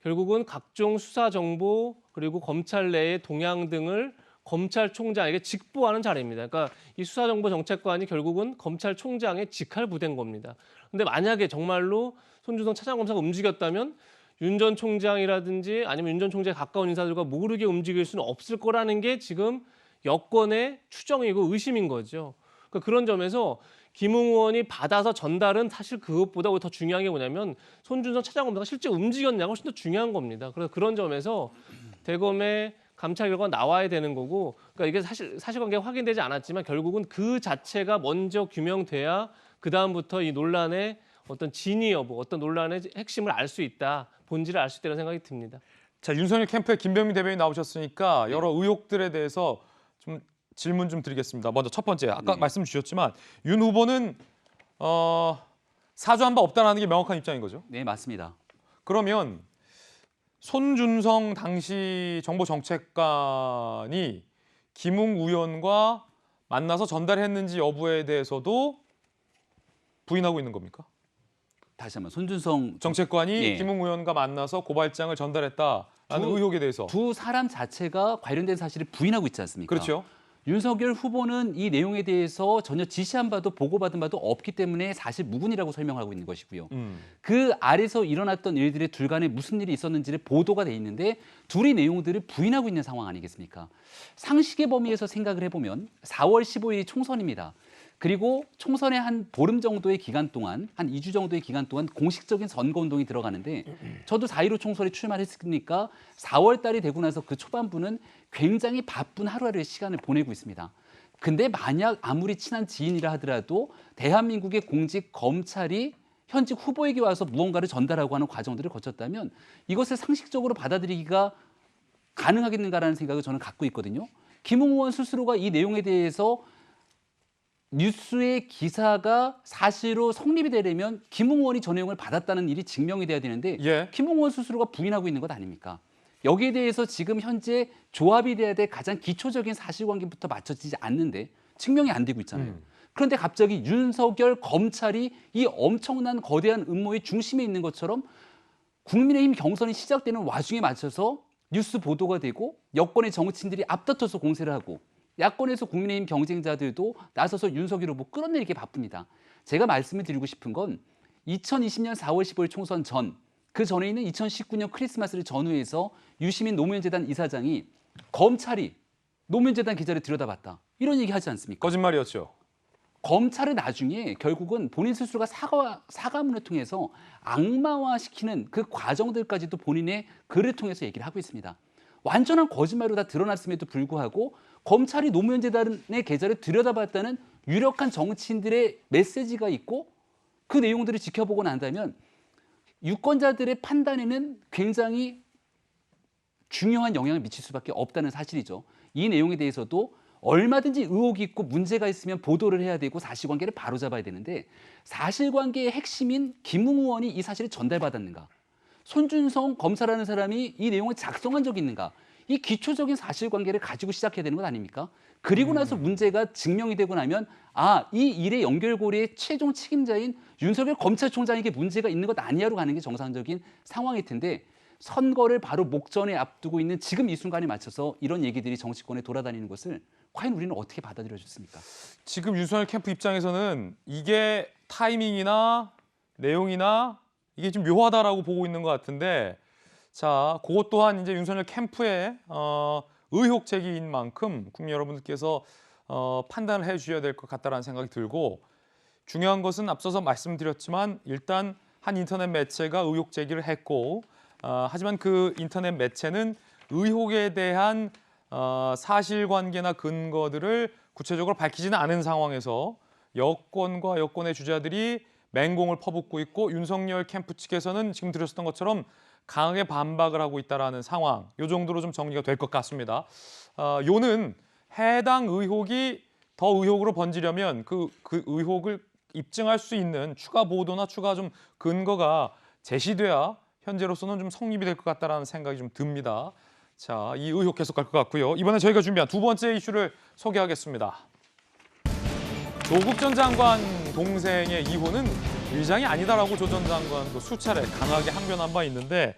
결국은 각종 수사정보 그리고 검찰 내의 동향 등을 검찰총장에게 직보하는 자리입니다. 그러니까 이 수사정보정책관이 결국은 검찰총장의 직할부대인 겁니다. 그런데 만약에 정말로 손준성 차장검사가 움직였다면 윤 전 총장이라든지 아니면 윤 전 총장에 가까운 인사들과 모르게 움직일 수는 없을 거라는 게 지금 여권의 추정이고 의심인 거죠. 그러니까 그런 점에서 김웅 의원이 받아서 전달은 사실 그것보다 더 중요한 게 뭐냐면 손준성 차장검사가 실제 움직였냐가 훨씬 더 중요한 겁니다. 그래서 그런 점에서 대검의 감찰 결과가 나와야 되는 거고 그러니까 이게 사실관계가 확인되지 않았지만 결국은 그 자체가 먼저 규명돼야 그다음부터 이 논란의 어떤 진위 여부, 어떤 논란의 핵심을 알 수 있다, 본질을 알 수 있다는 생각이 듭니다. 자, 윤석열 캠프에 김병민 대변인 나오셨으니까 여러 의혹들에 대해서 좀 질문 좀 드리겠습니다. 먼저 첫 번째, 아까 말씀 주셨지만 윤 후보는 사주한 바 없다는 게 명확한 입장인 거죠? 네, 맞습니다. 그러면 손준성 당시 정보정책관이 김웅 의원과 만나서 전달했는지 여부에 대해서도 부인하고 있는 겁니까? 다시 한번 손준성 정책관이 김웅 의원과 만나서 고발장을 전달했다라는 의혹에 대해서 두 사람 자체가 관련된 사실을 부인하고 있지 않습니까? 그렇죠. 윤석열 후보는 이 내용에 대해서 전혀 지시한 바도 보고받은 바도 없기 때문에 사실 무근이라고 설명하고 있는 것이고요. 그 아래서 일어났던 일들의 둘 간에 무슨 일이 있었는지를 보도가 돼 있는데 둘이 내용들을 부인하고 있는 상황 아니겠습니까? 상식의 범위에서 생각을 해보면 4월 15일이 총선입니다. 그리고 총선의 한 보름 정도의 기간 동안, 한 2주 정도의 기간 동안 공식적인 선거운동이 들어가는데 저도 4.15 총선에 출마했으니까 4월 달이 되고 나서 그 초반부는 굉장히 바쁜 하루하루의 시간을 보내고 있습니다. 근데 만약 아무리 친한 지인이라 하더라도 대한민국의 공직 검찰이 현직 후보에게 와서 무언가를 전달하고 하는 과정들을 거쳤다면 이것을 상식적으로 받아들이기가 가능하겠는가라는 생각을 저는 갖고 있거든요. 김웅 의원 스스로가 이 내용에 대해서 뉴스의 기사가 사실로 성립이 되려면 김웅 의원이 저 내용을 받았다는 일이 증명이 돼야 되는데 예. 김웅 의원 스스로가 부인하고 있는 것 아닙니까? 여기에 대해서 지금 현재 조합이 돼야 될 가장 기초적인 사실관계부터 맞춰지지 않는데 증명이 안 되고 있잖아요. 그런데 갑자기 윤석열 검찰이 이 엄청난 거대한 음모의 중심에 있는 것처럼 국민의힘 경선이 시작되는 와중에 맞춰서 뉴스 보도가 되고 여권의 정치인들이 앞다퉈서 공세를 하고 야권에서 국민의힘 경쟁자들도 나서서 윤석열 후보 끌어내리기 바쁩니다. 제가 말씀을 드리고 싶은 건 2020년 4월 15일 총선 전, 그 전에 있는 2019년 크리스마스를 전후해서 유시민 노무현재단 이사장이 검찰이 노무현재단 기자를 들여다봤다. 이런 얘기 하지 않습니까? 거짓말이었죠. 검찰은 나중에 결국은 본인 스스로가 사과문을 통해서 악마화시키는 그 과정들까지도 본인의 글을 통해서 얘기를 하고 있습니다. 완전한 거짓말로 다 드러났음에도 불구하고 검찰이 노무현재단의 계좌를 들여다봤다는 유력한 정치인들의 메시지가 있고 그 내용들을 지켜보고 난다면 유권자들의 판단에는 굉장히 중요한 영향을 미칠 수밖에 없다는 사실이죠. 이 내용에 대해서도 얼마든지 의혹이 있고 문제가 있으면 보도를 해야 되고 사실관계를 바로잡아야 되는데 사실관계의 핵심인 김웅 의원이 이 사실을 전달받았는가? 손준성 검사라는 사람이 이 내용을 작성한 적이 있는가? 이 기초적인 사실관계를 가지고 시작해야 되는 것 아닙니까? 그리고 나서 문제가 증명이 되고 나면 이 일의 연결고리의 최종 책임자인 윤석열 검찰총장에게 문제가 있는 것 아니냐로 가는 게 정상적인 상황일 텐데 선거를 바로 목전에 앞두고 있는 지금 이 순간에 맞춰서 이런 얘기들이 정치권에 돌아다니는 것을 과연 우리는 어떻게 받아들여줬습니까? 지금 윤석열 캠프 입장에서는 이게 타이밍이나 내용이나 이게 좀 묘하다라고 보고 있는 것 같은데 자, 그것 또한 이제 윤석열 캠프의 의혹 제기인 만큼 국민 여러분들께서 판단을 해주셔야 될 것 같다라는 생각이 들고 중요한 것은 앞서서 말씀드렸지만 일단 한 인터넷 매체가 의혹 제기를 했고 하지만 그 인터넷 매체는 의혹에 대한 사실관계나 근거들을 구체적으로 밝히지는 않은 상황에서 여권과 여권의 주자들이 맹공을 퍼붓고 있고 윤석열 캠프 측에서는 지금 들으셨던 것처럼 강하게 반박을 하고 있다라는 상황. 이 정도로 좀 정리가 될 것 같습니다. 요는 해당 의혹이 더 의혹으로 번지려면 그 의혹을 입증할 수 있는 추가 보도나 추가 좀 근거가 제시돼야 현재로서는 좀 성립이 될 것 같다라는 생각이 좀 듭니다. 자, 이 의혹 계속 갈 것 같고요. 이번에 저희가 준비한 두 번째 이슈를 소개하겠습니다. 조국 전 장관 동생의 이혼은 위장이 아니다라고 조 전 장관도 수차례 강하게 항변한 바 있는데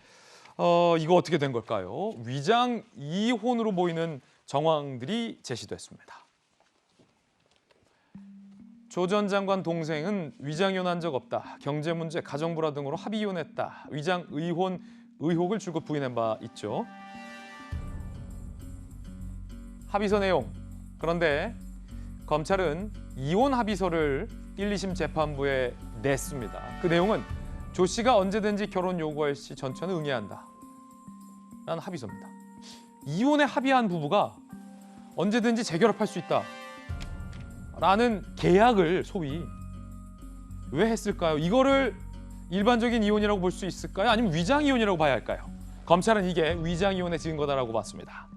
이거 어떻게 된 걸까요? 위장 이혼으로 보이는 정황들이 제시됐습니다. 조 전 장관 동생은 위장 이혼한 적 없다. 경제 문제, 가정 불화 등으로 합의 이혼했다. 위장 이혼 의혹을 줄곧 부인한 바 있죠. 합의서 내용. 그런데 검찰은 이혼 합의서를 1, 2심 재판부에 냈습니다. 그 내용은 조 씨가 언제든지 결혼 요구할 시 전처는 응해한다. 라는 합의서입니다. 이혼에 합의한 부부가 언제든지 재결합할 수 있다. 라는 계약을 소위 왜 했을까요? 이거를 일반적인 이혼이라고 볼 수 있을까요? 아니면 위장 이혼이라고 봐야 할까요? 검찰은 이게 위장 이혼의 증거다라고 봤습니다.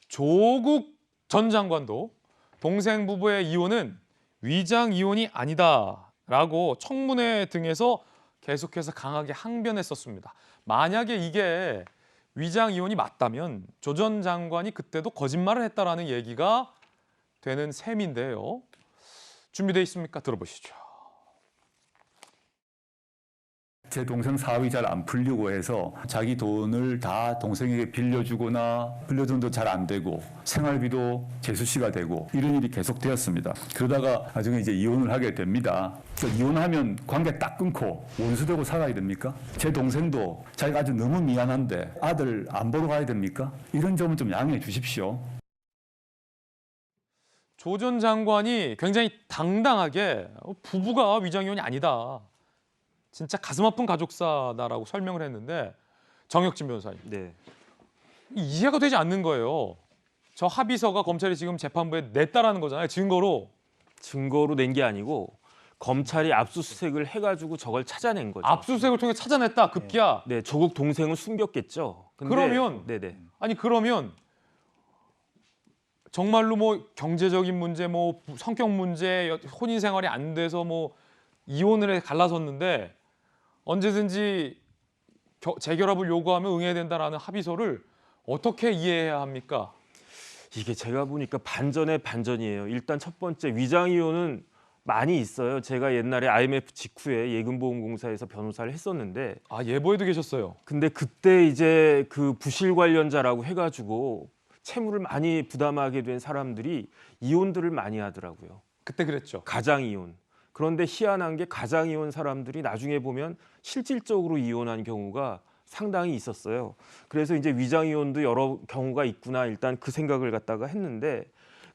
조국 전 장관도 동생 부부의 이혼은 위장 이혼이 아니다라고 청문회 등에서 계속해서 강하게 항변했었습니다. 만약에 이게 위장 이혼이 맞다면 조 전 장관이 그때도 거짓말을 했다라는 얘기가 되는 셈인데요. 준비되어 있습니까? 들어보시죠. 제 동생 사업이 잘 안 풀리고 해서 자기 돈을 다 동생에게 빌려주거나 빌려준 도 잘 안 되고 생활비도 재수씨가 되고 이런 일이 계속되었습니다. 그러다가 나중에 이제 이혼을 하게 됩니다. 이혼하면 관계 딱 끊고 원수되고 살아야 됩니까? 제 동생도 자기가 아주 너무 미안한데 아들 안 보러 가야 됩니까? 이런 점은 좀 양해해 주십시오. 조 전 장관이 굉장히 당당하게 부부가 위장이혼이 아니다. 진짜 가슴 아픈 가족사다라고 설명을 했는데 정혁진 변호사님. 네. 이해가 되지 않는 거예요. 저 합의서가 검찰이 지금 재판부에 냈다라는 거잖아요. 증거로 낸 게 아니고 검찰이 압수수색을 해가지고 저걸 찾아낸 거죠. 압수수색을 통해 찾아냈다. 급기야. 네, 조국 동생은 숨겼겠죠. 근데, 그러면 네네. 아니 그러면 정말로 뭐 경제적인 문제, 뭐 성격 문제, 혼인 생활이 안 돼서 뭐 이혼을 해 갈라섰는데 언제든지 재결합을 요구하면 응해야 된다라는 합의서를 어떻게 이해해야 합니까? 이게 제가 보니까 반전의 반전이에요. 일단 첫 번째 위장이혼은 많이 있어요. 제가 옛날에 IMF 직후에 예금보험공사에서 변호사를 했었는데 아 예보에도 계셨어요. 근데 그때 이제 그 부실 관련자라고 해가지고 채무를 많이 부담하게 된 사람들이 이혼들을 많이 하더라고요. 그때 그랬죠. 가장이혼. 그런데 희한한 게 가장이혼 사람들이 나중에 보면 실질적으로 이혼한 경우가 상당히 있었어요. 그래서 이제 위장이혼도 여러 경우가 있구나 일단 그 생각을 갖다가 했는데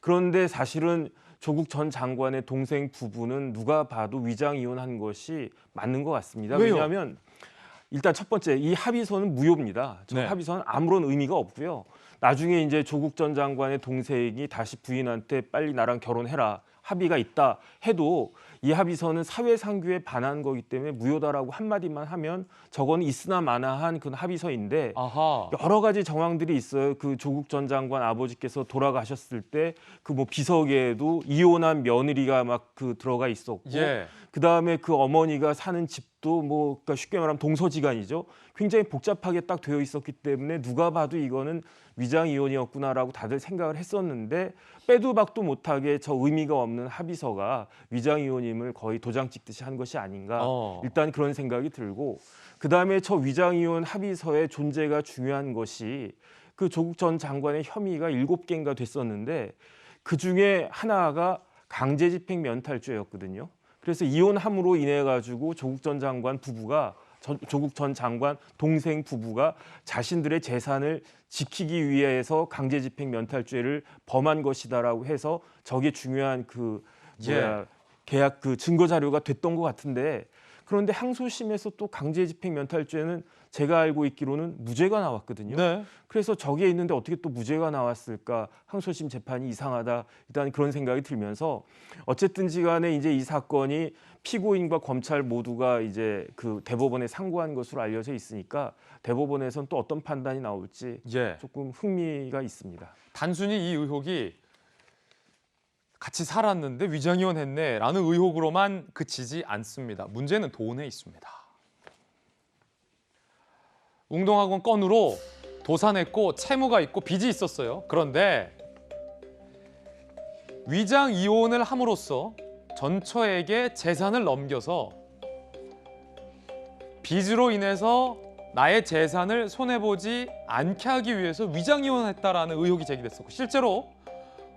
그런데 사실은 조국 전 장관의 동생 부부는 누가 봐도 위장이혼한 것이 맞는 것 같습니다. 왜요? 왜냐하면 일단 첫 번째 이 합의서는 무효입니다. 저 네. 합의서는 아무런 의미가 없고요. 나중에 이제 조국 전 장관의 동생이 다시 부인한테 빨리 나랑 결혼해라 합의가 있다 해도 이 합의서는 사회상규에 반한 거기 때문에 무효다라고 한마디만 하면 저거는 있으나 마나한 그 합의서인데 아하. 여러 가지 정황들이 있어요. 그 조국 전 장관 아버지께서 돌아가셨을 때 그 뭐 비서계에도 이혼한 며느리가 막 그 들어가 있었고 예. 그다음에 그 어머니가 사는 집도 뭐 그러니까 쉽게 말하면 동서지간이죠. 굉장히 복잡하게 딱 되어 있었기 때문에 누가 봐도 이거는 위장 이혼이었구나라고 다들 생각을 했었는데 빼도 박도 못하게 저 의미가 없는 합의서가 위장 이혼임을 거의 도장 찍듯이 한 것이 아닌가. 일단 그런 생각이 들고 그다음에 저 위장 이혼 합의서의 존재가 중요한 것이 그 조국 전 장관의 혐의가 7개인가 됐었는데 그중에 하나가 강제집행 면탈죄였거든요. 그래서 이혼함으로 인해 가지고 조국 전 장관 부부가 조국 전 장관 동생 부부가 자신들의 재산을 지키기 위해서 강제집행 면탈죄를 범한 것이다라고 해서 저게 중요한 그 계약 그 증거 자료가 됐던 것 같은데 그런데 항소심에서 또 강제집행 면탈죄는 제가 알고 있기로는 무죄가 나왔거든요. 네. 그래서 저기에 있는데 어떻게 또 무죄가 나왔을까? 항소심 재판이 이상하다. 일단 그런 생각이 들면서 어쨌든지간에 이제 이 사건이 피고인과 검찰 모두가 이제 그 대법원에 상고한 것으로 알려져 있으니까 대법원에서는 또 어떤 판단이 나올지 조금 흥미가 있습니다. 단순히 이 의혹이 같이 살았는데 위장이혼 했네라는 의혹으로만 그치지 않습니다. 문제는 돈에 있습니다. 웅동학원 건으로 도산했고 채무가 있고 빚이 있었어요. 그런데 위장 이혼을 함으로써 전처에게 재산을 넘겨서 빚으로 인해서 나의 재산을 손해보지 않게 하기 위해서 위장 이혼했다라는 의혹이 제기됐었고 실제로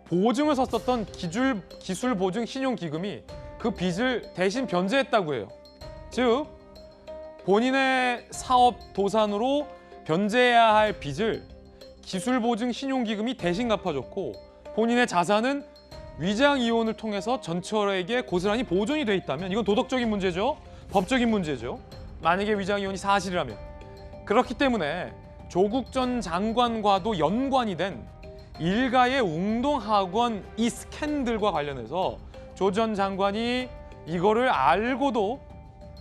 보증을 섰었던 기술보증 신용기금이 그 빚을 대신 변제했다고 해요. 즉 본인의 사업 도산으로 변제해야 할 빚을 기술보증 신용기금이 대신 갚아줬고 본인의 자산은 위장 이혼을 통해서 전처에게 고스란히 보존이 돼 있다면 이건 도덕적인 문제죠. 법적인 문제죠. 만약에 위장 이혼이 사실이라면. 그렇기 때문에 조국 전 장관과도 연관이 된 일가의 웅동학원 이 스캔들과 관련해서 조 전 장관이 이거를 알고도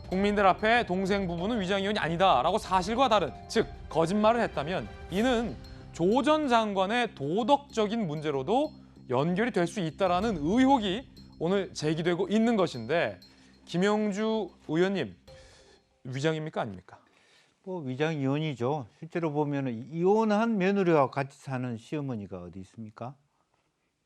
국민들 앞에 동생 부부는 위장 이혼이 아니다라고 사실과 다른 즉 거짓말을 했다면 이는 조 전 장관의 도덕적인 문제로도 연결이 될 수 있다라는 의혹이 오늘 제기되고 있는 것인데 김영주 의원님 위장입니까 아닙니까? 뭐 위장 이혼이죠. 실제로 보면은 이혼한 며느리와 같이 사는 시어머니가 어디 있습니까?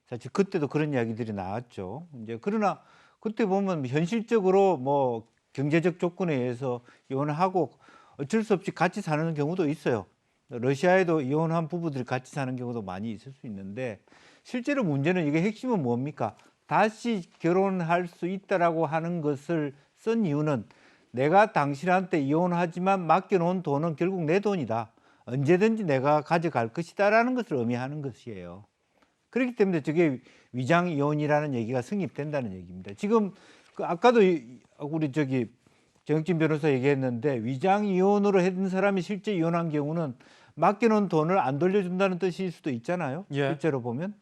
사실 그때도 그런 이야기들이 나왔죠. 이제 그러나 그때 보면 현실적으로 뭐 경제적 조건에 의해서 이혼을 하고 어쩔 수 없이 같이 사는 경우도 있어요. 러시아에도 이혼한 부부들이 같이 사는 경우도 많이 있을 수 있는데 실제로 문제는 이게 핵심은 뭡니까? 다시 결혼할 수 있다라고 하는 것을 쓴 이유는 내가 당신한테 이혼하지만 맡겨놓은 돈은 결국 내 돈이다. 언제든지 내가 가져갈 것이다라는 것을 의미하는 것이에요. 그렇기 때문에 저게 위장 이혼이라는 얘기가 성립된다는 얘기입니다. 지금 아까도 우리 정혁진 변호사 얘기했는데 위장 이혼으로 했던 사람이 실제 이혼한 경우는 맡겨놓은 돈을 안 돌려준다는 뜻일 수도 있잖아요. 예. 실제로 보면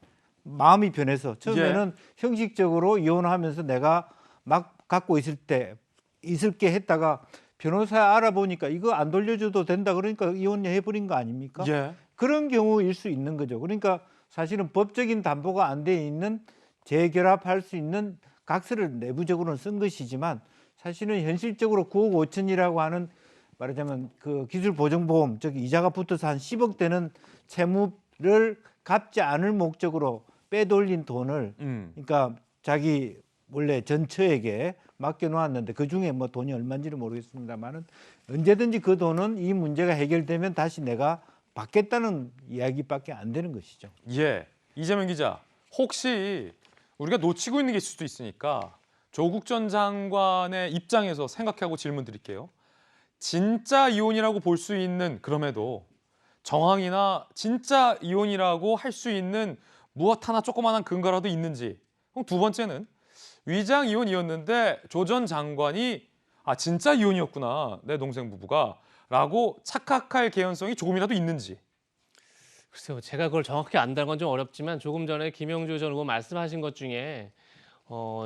마음이 변해서 처음에는 형식적으로 이혼하면서 내가 막 갖고 있을게 했다가 변호사 알아보니까 이거 안 돌려줘도 된다 그러니까 이혼해버린 거 아닙니까? 예. 그런 경우일 수 있는 거죠. 그러니까 사실은 법적인 담보가 안 돼 있는 재결합할 수 있는 각서를 내부적으로는 쓴 것이지만 사실은 현실적으로 9억 5천이라고 하는 말하자면 그 기술보증보험 즉 이자가 붙어서 한 10억 되는 채무를 갚지 않을 목적으로 빼돌린 돈을 그러니까 자기 원래 전처에게 맡겨놓았는데 그중에 뭐 돈이 얼마인지는 모르겠습니다만은 언제든지 그 돈은 이 문제가 해결되면 다시 내가 받겠다는 이야기밖에 안 되는 것이죠. 예, 이재명 기자, 혹시 우리가 놓치고 있는 게 있을 수도 있으니까 조국 전 장관의 입장에서 생각하고 질문 드릴게요. 진짜 이혼이라고 볼 수 있는 그럼에도 정황이나 진짜 이혼이라고 할 수 있는 무엇 하나 조그마한 근거라도 있는지. 그럼 두 번째는 위장 이혼이었는데 조 전 장관이 진짜 이혼이었구나 내 동생 부부가 라고 착각할 개연성이 조금이라도 있는지. 글쎄요, 제가 그걸 정확히 안다는 건 좀 어렵지만 조금 전에 김영주 전 의원 말씀하신 것 중에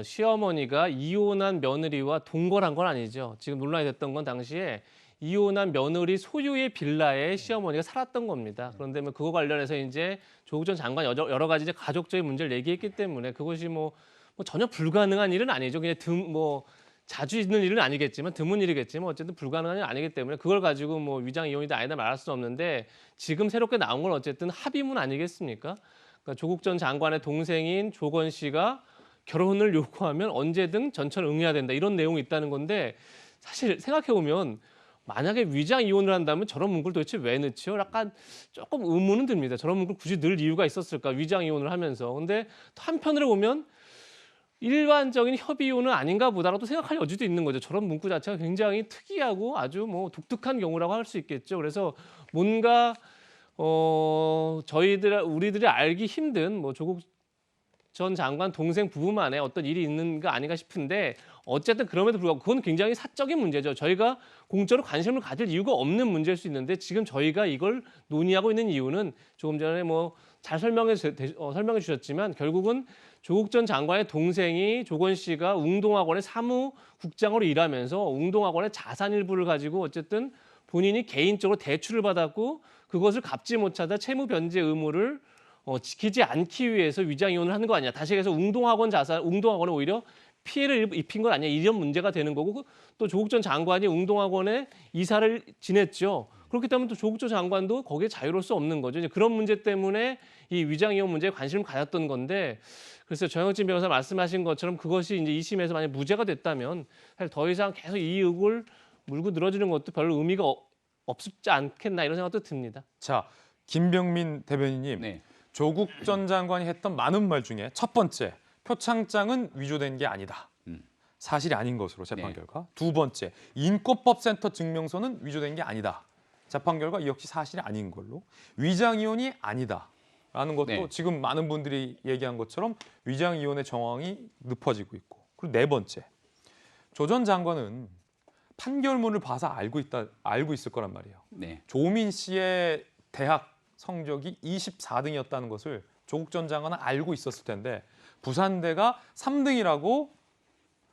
시어머니가 이혼한 며느리와 동거한 건 아니죠. 지금 논란이 됐던 건 당시에 이혼한 며느리 소유의 빌라에 시어머니가 살았던 겁니다. 그런데 뭐 그거 관련해서 이제 조국 전 장관 여러 가지 이제 가족적인 문제를 얘기했기 때문에 그것이 뭐 전혀 불가능한 일은 아니죠. 그냥 자주 있는 일은 아니겠지만 드문 일이겠지만 어쨌든 불가능한 일은 아니기 때문에 그걸 가지고 뭐 위장 이혼이다 아니다 말할 수는 없는데 지금 새롭게 나온 건 어쨌든 합의문 아니겠습니까? 그러니까 조국 전 장관의 동생인 조건 씨가 결혼을 요구하면 언제든 전처를 응해야 된다 이런 내용이 있다는 건데 사실 생각해 보면 만약에 위장 이혼을 한다면 저런 문구를 도대체 왜 넣지요? 약간 조금 의문은 듭니다. 저런 문구를 굳이 넣을 이유가 있었을까? 위장 이혼을 하면서. 근데 또 한편으로 보면 일반적인 협의 이혼은 아닌가 보다라고 또 생각할 여지도 있는 거죠. 저런 문구 자체가 굉장히 특이하고 아주 뭐 독특한 경우라고 할 수 있겠죠. 그래서 뭔가 우리들이 알기 힘든 뭐 조국 전 장관 동생 부부만의 어떤 일이 있는 거 아닌가 싶은데 어쨌든 그럼에도 불구하고 그건 굉장히 사적인 문제죠. 저희가 공적으로 관심을 가질 이유가 없는 문제일 수 있는데 지금 저희가 이걸 논의하고 있는 이유는 조금 전에 뭐 잘 설명해 주셨지만 결국은 조국 전 장관의 동생이 조건 씨가 웅동학원의 사무국장으로 일하면서 웅동학원의 자산 일부를 가지고 어쨌든 본인이 개인적으로 대출을 받았고 그것을 갚지 못하다 채무 변제 의무를 지키지 않기 위해서 위장 이혼을 하는 거 아니냐. 다시 해서 웅동학원에 오히려 피해를 입힌 건 아니냐. 이런 문제가 되는 거고 또 조국 전 장관이 웅동학원에 이사를 지냈죠. 그렇기 때문에 또 조국 전 장관도 거기에 자유로울 수 없는 거죠. 이제 그런 문제 때문에 이 위장 이혼 문제에 관심을 가졌던 건데 그래서 정혁진 변호사 말씀하신 것처럼 그것이 이제 2심에서 만약 무죄가 됐다면 사실 더 이상 계속 이 의혹을 물고 늘어지는 것도 별로 의미가 없지 않겠나 이런 생각도 듭니다. 자, 김병민 대변인님. 네. 조국 전 장관이 했던 많은 말 중에 첫 번째, 표창장은 위조된 게 아니다. 사실이 아닌 것으로 재판 결과. 두 번째, 인권법센터 증명서는 위조된 게 아니다. 재판 결과 이 역시 사실이 아닌 걸로. 위장 이혼이 아니다라는 것도 지금 많은 분들이 얘기한 것처럼 위장 이혼의 정황이 늪어지고 있고. 그리고 네 번째, 조 전 장관은 판결문을 봐서 알고 있을 거란 말이에요. 조민 씨의 대학 성적이 24등이었다는 것을 조국 전 장관은 알고 있었을 텐데 부산대가 3등이라고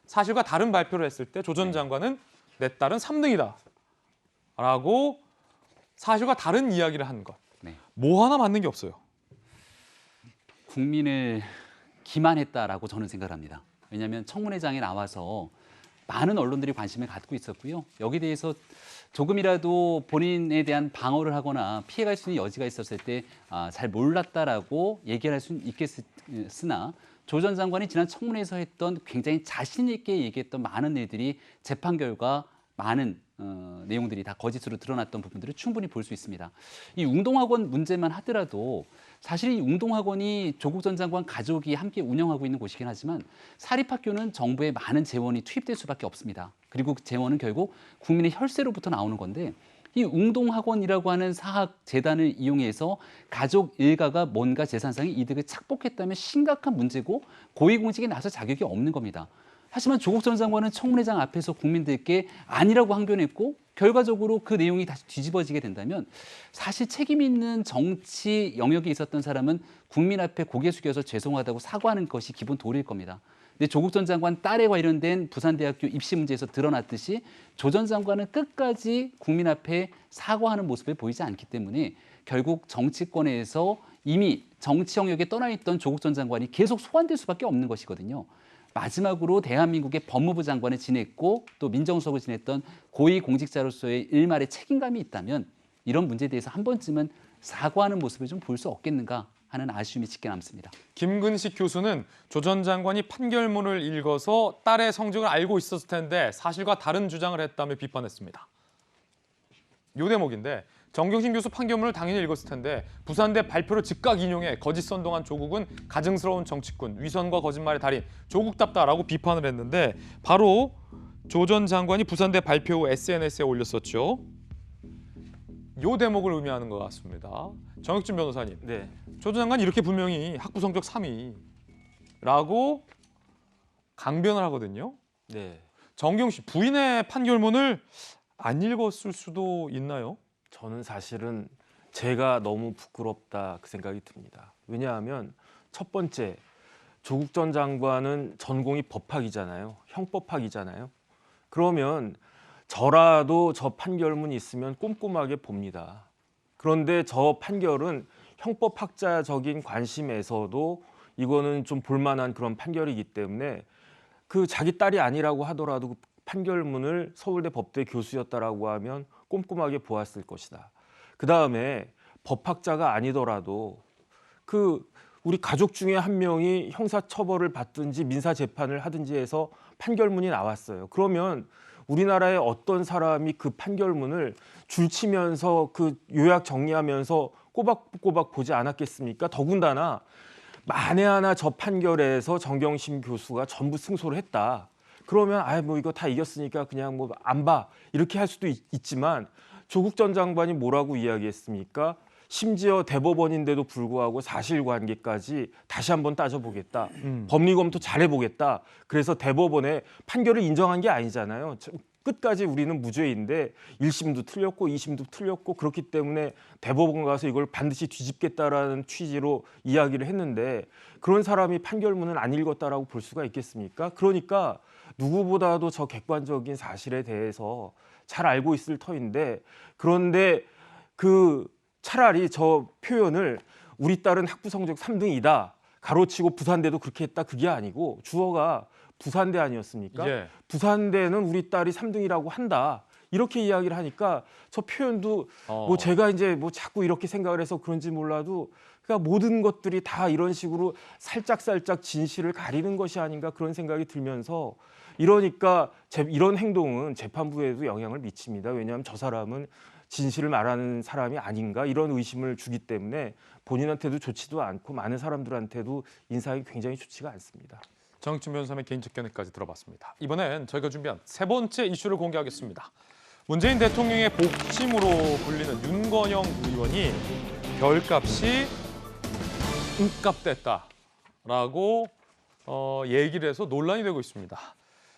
사실과 다른 발표를 했을 때 조 전 장관은 내 딸은 3등이다 라고 사실과 다른 이야기를 한 것. 뭐 하나 맞는 게 없어요. 국민을 기만했다라고 저는 생각을 합니다. 왜냐하면 청문회장에 나와서 많은 언론들이 관심을 갖고 있었고요. 여기에 대해서 조금이라도 본인에 대한 방어를 하거나 피해갈 수 있는 여지가 있었을 때 잘 몰랐다라고 얘기할 수는 있겠으나 조 전 장관이 지난 청문회에서 했던 굉장히 자신 있게 얘기했던 많은 일들이 재판 결과 많은 내용들이 다 거짓으로 드러났던 부분들을 충분히 볼 수 있습니다. 이 웅동학원 문제만 하더라도 사실 이 웅동학원이 조국 전 장관 가족이 함께 운영하고 있는 곳이긴 하지만 사립학교는 정부의 많은 재원이 투입될 수밖에 없습니다. 그리고 그 재원은 결국 국민의 혈세로부터 나오는 건데 이 웅동학원이라고 하는 사학 재단을 이용해서 가족 일가가 뭔가 재산상의 이득을 착복했다면 심각한 문제고 고위공직에 나설 자격이 없는 겁니다. 하지만 조국 전 장관은 청문회장 앞에서 국민들께 아니라고 항변했고 결과적으로 그 내용이 다시 뒤집어지게 된다면 사실 책임 있는 정치 영역에 있었던 사람은 국민 앞에 고개 숙여서 죄송하다고 사과하는 것이 기본 도리일 겁니다. 근데 조국 전 장관 딸에 관련된 부산대학교 입시 문제에서 드러났듯이 조 전 장관은 끝까지 국민 앞에 사과하는 모습을 보이지 않기 때문에 결국 정치권에서 이미 정치 영역에 떠나 있던 조국 전 장관이 계속 소환될 수밖에 없는 것이거든요. 마지막으로 대한민국의 법무부 장관을 지냈고 또 민정수석을 지냈던 고위공직자로서의 일말의 책임감이 있다면 이런 문제에 대해서 한 번쯤은 사과하는 모습을 좀 볼 수 없겠는가 하는 아쉬움이 짙게 남습니다. 김근식 교수는 조 전 장관이 판결문을 읽어서 딸의 성적을 알고 있었을 텐데 사실과 다른 주장을 했다며 비판했습니다. 요 대목인데 정경심 교수 판결문을 당연히 읽었을 텐데 부산대 발표를 즉각 인용해 거짓 선동한 조국은 가증스러운 정치꾼, 위선과 거짓말의 달인, 조국답다라고 비판을 했는데 바로 조 전 장관이 부산대 발표 후 SNS에 올렸었죠. 요 대목을 의미하는 것 같습니다. 정혁준 변호사님, 네. 조 전 장관이 이렇게 분명히 학부 성적 3위라고 강변을 하거든요. 네. 정경심 부인의 판결문을 안 읽었을 수도 있나요? 저는 사실은 제가 너무 부끄럽다 그 생각이 듭니다. 왜냐하면 첫 번째, 조국 전 장관은 전공이 법학이잖아요. 형법학이잖아요. 그러면 저라도 저 판결문 있으면 꼼꼼하게 봅니다. 그런데 저 판결은 형법학자적인 관심에서도 이거는 좀 볼만한 그런 판결이기 때문에 그 자기 딸이 아니라고 하더라도 그 판결문을 서울대 법대 교수였다라고 하면 꼼꼼하게 보았을 것이다. 그다음에 법학자가 아니더라도 그 우리 가족 중에 한 명이 형사처벌을 받든지 민사재판을 하든지 해서 판결문이 나왔어요. 그러면 우리나라의 어떤 사람이 그 판결문을 줄치면서 그 요약 정리하면서 꼬박꼬박 보지 않았겠습니까? 더군다나 만에 하나 저 판결에서 정경심 교수가 전부 승소를 했다. 그러면 뭐 이거 다 이겼으니까 그냥 뭐 안 봐. 이렇게 할 수도 있지만 조국 전 장관이 뭐라고 이야기했습니까? 심지어 대법원인데도 불구하고 사실관계까지 다시 한번 따져보겠다. 법리검토 잘해보겠다. 그래서 대법원의 판결을 인정한 게 아니잖아요. 끝까지 우리는 무죄인데 1심도 틀렸고 2심도 틀렸고 그렇기 때문에 대법원 가서 이걸 반드시 뒤집겠다라는 취지로 이야기를 했는데 그런 사람이 판결문을 안 읽었다라고 볼 수가 있겠습니까? 그러니까 누구보다도 저 객관적인 사실에 대해서 잘 알고 있을 터인데 그런데 그 차라리 저 표현을 우리 딸은 학부 성적 3등이다. 가로치고 부산대도 그렇게 했다. 그게 아니고 주어가 부산대 아니었습니까? 예. 부산대는 우리 딸이 3등이라고 한다. 이렇게 이야기를 하니까 저 표현도 뭐 제가 이제 뭐 자꾸 이렇게 생각을 해서 그런지 몰라도 그러니까 모든 것들이 다 이런 식으로 살짝살짝 진실을 가리는 것이 아닌가 그런 생각이 들면서 이러니까 이런 행동은 재판부에도 영향을 미칩니다. 왜냐하면 저 사람은 진실을 말하는 사람이 아닌가 이런 의심을 주기 때문에 본인한테도 좋지도 않고 많은 사람들한테도 인상이 굉장히 좋지가 않습니다. 정혁준 변호사의 개인적 견해까지 들어봤습니다. 이번엔 저희가 준비한 세 번째 이슈를 공개하겠습니다. 문재인 대통령의 복심으로 불리는 윤건영 의원이 별값이 은값됐다라고 얘기를 해서 논란이 되고 있습니다.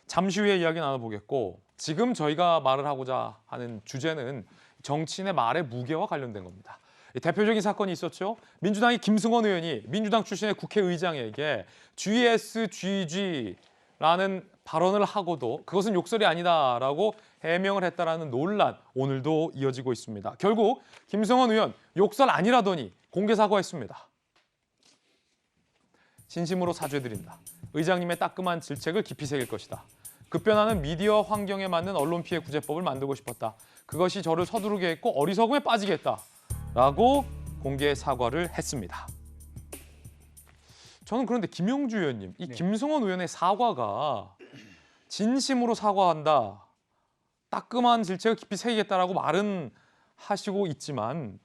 잠시 후에 이야기 나눠보겠고 지금 저희가 말을 하고자 하는 주제는 정치인의 말의 무게와 관련된 겁니다. 대표적인 사건이 있었죠. 민주당의 김승원 의원이 민주당 출신의 국회의장에게 GSGG라는 발언을 하고도 그것은 욕설이 아니다라고 해명을 했다라는 논란 오늘도 이어지고 있습니다. 결국 김승원 의원 욕설 아니라더니 공개 사과했습니다. 진심으로 사죄드린다. 의장님의 따끔한 질책을 깊이 새길 것이다. 급변하는 미디어 환경에 맞는 언론 피해 구제법을 만들고 싶었다. 그것이 저를 서두르게 했고 어리석음에 빠지게 했다. 라고 공개 사과를 했습니다. 저는 그런데 김용주 의원님, 이 네. 김승원 의원의 사과가 진심으로 사과한다, 따끔한 질책을 깊이 새기겠다라고 말은 하시고 있지만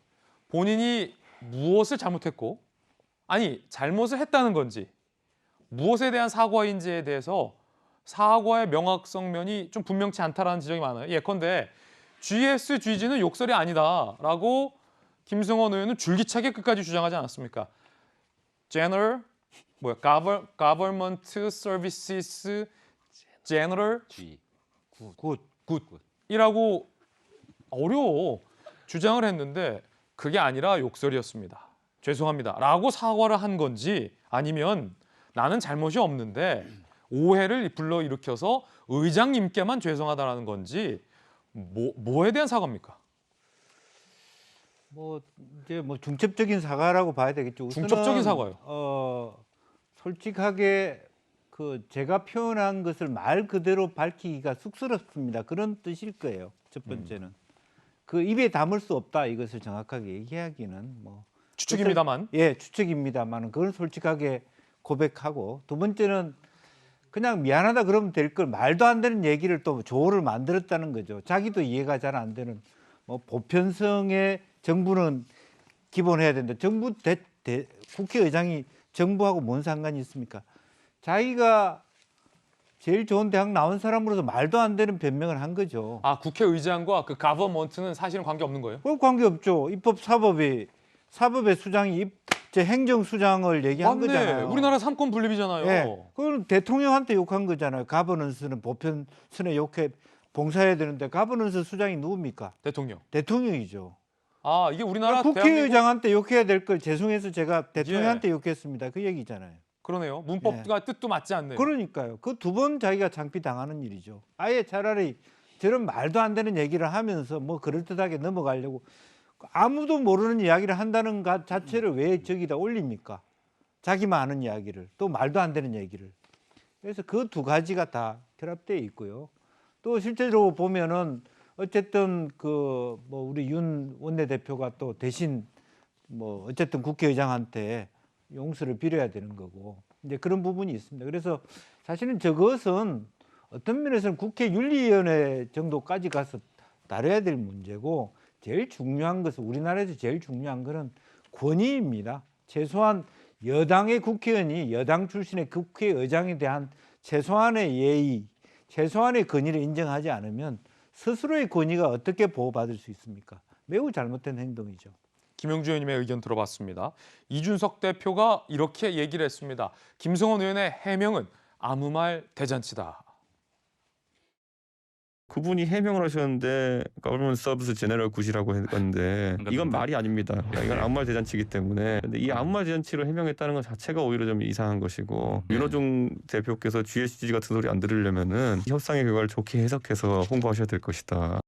본인이 무엇을 잘못했고, 아니 잘못을 했다는 건지 무엇에 대한 사과인지에 대해서 사과의 명확성 면이 좀 분명치 않다라는 지적이 많아요. 예컨대 GSGG는 욕설이 아니다라고 김승원 의원은 줄기차게 끝까지 주장하지 않았습니까? General Government Services General G. 이라고 어려워 주장을 했는데 그게 아니라 욕설이었습니다. 죄송합니다라고 사과를 한 건지, 아니면 나는 잘못이 없는데 오해를 불러일으켜서 의장님께만 죄송하다라는 건지, 뭐에 대한 사과입니까? 뭐 이제 뭐 중첩적인 사과라고 봐야 되겠죠. 우선은, 중첩적인 사과요. 솔직하게 제가 표현한 것을 말 그대로 밝히기가 쑥스럽습니다. 그런 뜻일 거예요. 첫 번째는 그 입에 담을 수 없다, 이것을 정확하게 얘기하기는 뭐 추측입니다만. 예, 추측입니다만 그건 솔직하게 고백하고, 두 번째는 그냥 미안하다 그러면 될 걸 말도 안 되는 얘기를 또 조를 만들었다는 거죠. 자기도 이해가 잘 안 되는, 뭐 보편성의 정부는 기본해야 된다. 정부 국회의장이 정부하고 뭔 상관이 있습니까? 자기가 제일 좋은 대학 나온 사람으로서 말도 안 되는 변명을 한 거죠. 아, 국회의장과 그 가버먼트는 사실은 관계 없는 거예요? 그 관계 없죠. 입법 사법의 수장이 행정수장을 얘기한 맞네. 거잖아요. 우리나라 삼권 분립이잖아요. 예, 그건 대통령한테 욕한 거잖아요. 가버넌스는 보편선에 욕해 봉사해야 되는데 가버넌스 수장이 누굽니까? 대통령. 대통령이죠. 아, 이게 우리나라 국회의장한테 욕해야 될 걸 죄송해서 제가 대통령한테 욕했습니다. 그 얘기잖아요. 그러네요. 문법과 뜻도 맞지 않네요. 그러니까요. 그 두 번 자기가 창피당하는 일이죠. 아예 차라리 저런 말도 안 되는 얘기를 하면서 뭐 그럴듯하게 넘어가려고 아무도 모르는 이야기를 한다는 것 자체를 왜 저기다 올립니까? 자기만 아는 이야기를, 또 말도 안 되는 얘기를. 그래서 그 두 가지가 다 결합되어 있고요. 또 실제로 보면은 어쨌든 뭐 우리 윤 원내대표가 또 대신 뭐 어쨌든 국회의장한테 용서를 빌어야 되는 거고, 이제 그런 부분이 있습니다. 그래서 사실은 저것은 어떤 면에서는 국회윤리위원회 정도까지 가서 다뤄야 될 문제고, 제일 중요한 것은, 우리나라에서 제일 중요한 것은 권위입니다. 최소한 여당의 국회의원이 여당 출신의 국회의장에 대한 최소한의 예의, 최소한의 권위를 인정하지 않으면 스스로의 권위가 어떻게 보호받을 수 있습니까? 매우 잘못된 행동이죠. 김용주 의원님의 의견 들어봤습니다. 이준석 대표가 이렇게 얘기를 했습니다. 김승원 의원의 해명은 아무 말 대잔치다. 그분이 해명을 하셨는데 Government Service General 굿이라고 했는데 이건 말이 아닙니다. 이건 아무 말 대잔치이기 때문에. 근데 이 아무 말 대잔치로 해명했다는 것 자체가 오히려 좀 이상한 것이고, 윤호중 대표께서 GSG 같은 소리 안 들으려면은 협상의 결과를 좋게 해석해서 홍보하셔야 될 것이다.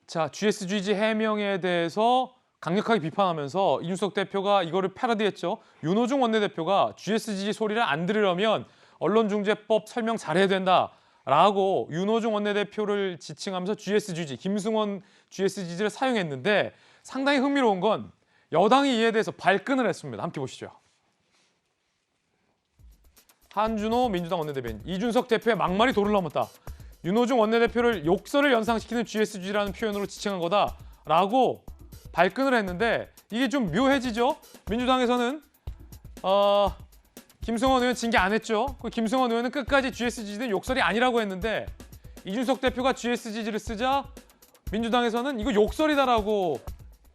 자, GSGG 해명에 대해서 강력하게 비판하면서 이준석 대표가 이거를 패러디했죠. 윤호중 원내대표가 GSGG 소리를 안 들으려면 언론중재법 설명 잘해야 된다라고 윤호중 원내대표를 지칭하면서 GSGG, 김승원 GSGG를 사용했는데, 상당히 흥미로운 건 여당이 이에 대해서 발끈을 했습니다. 함께 보시죠. 한준호 민주당 원내대변인, 이준석 대표의 막말이 도를 넘었다. 윤호중 원내대표를 욕설을 연상시키는 GSG라는 표현으로 지칭한 거다라고 발끈을 했는데, 이게 좀 묘해지죠. 민주당에서는 김승원 의원 징계 안 했죠. 그 김승원 의원은 끝까지 GSG는 욕설이 아니라고 했는데, 이준석 대표가 GSG를 쓰자 민주당에서는 이거 욕설이다라고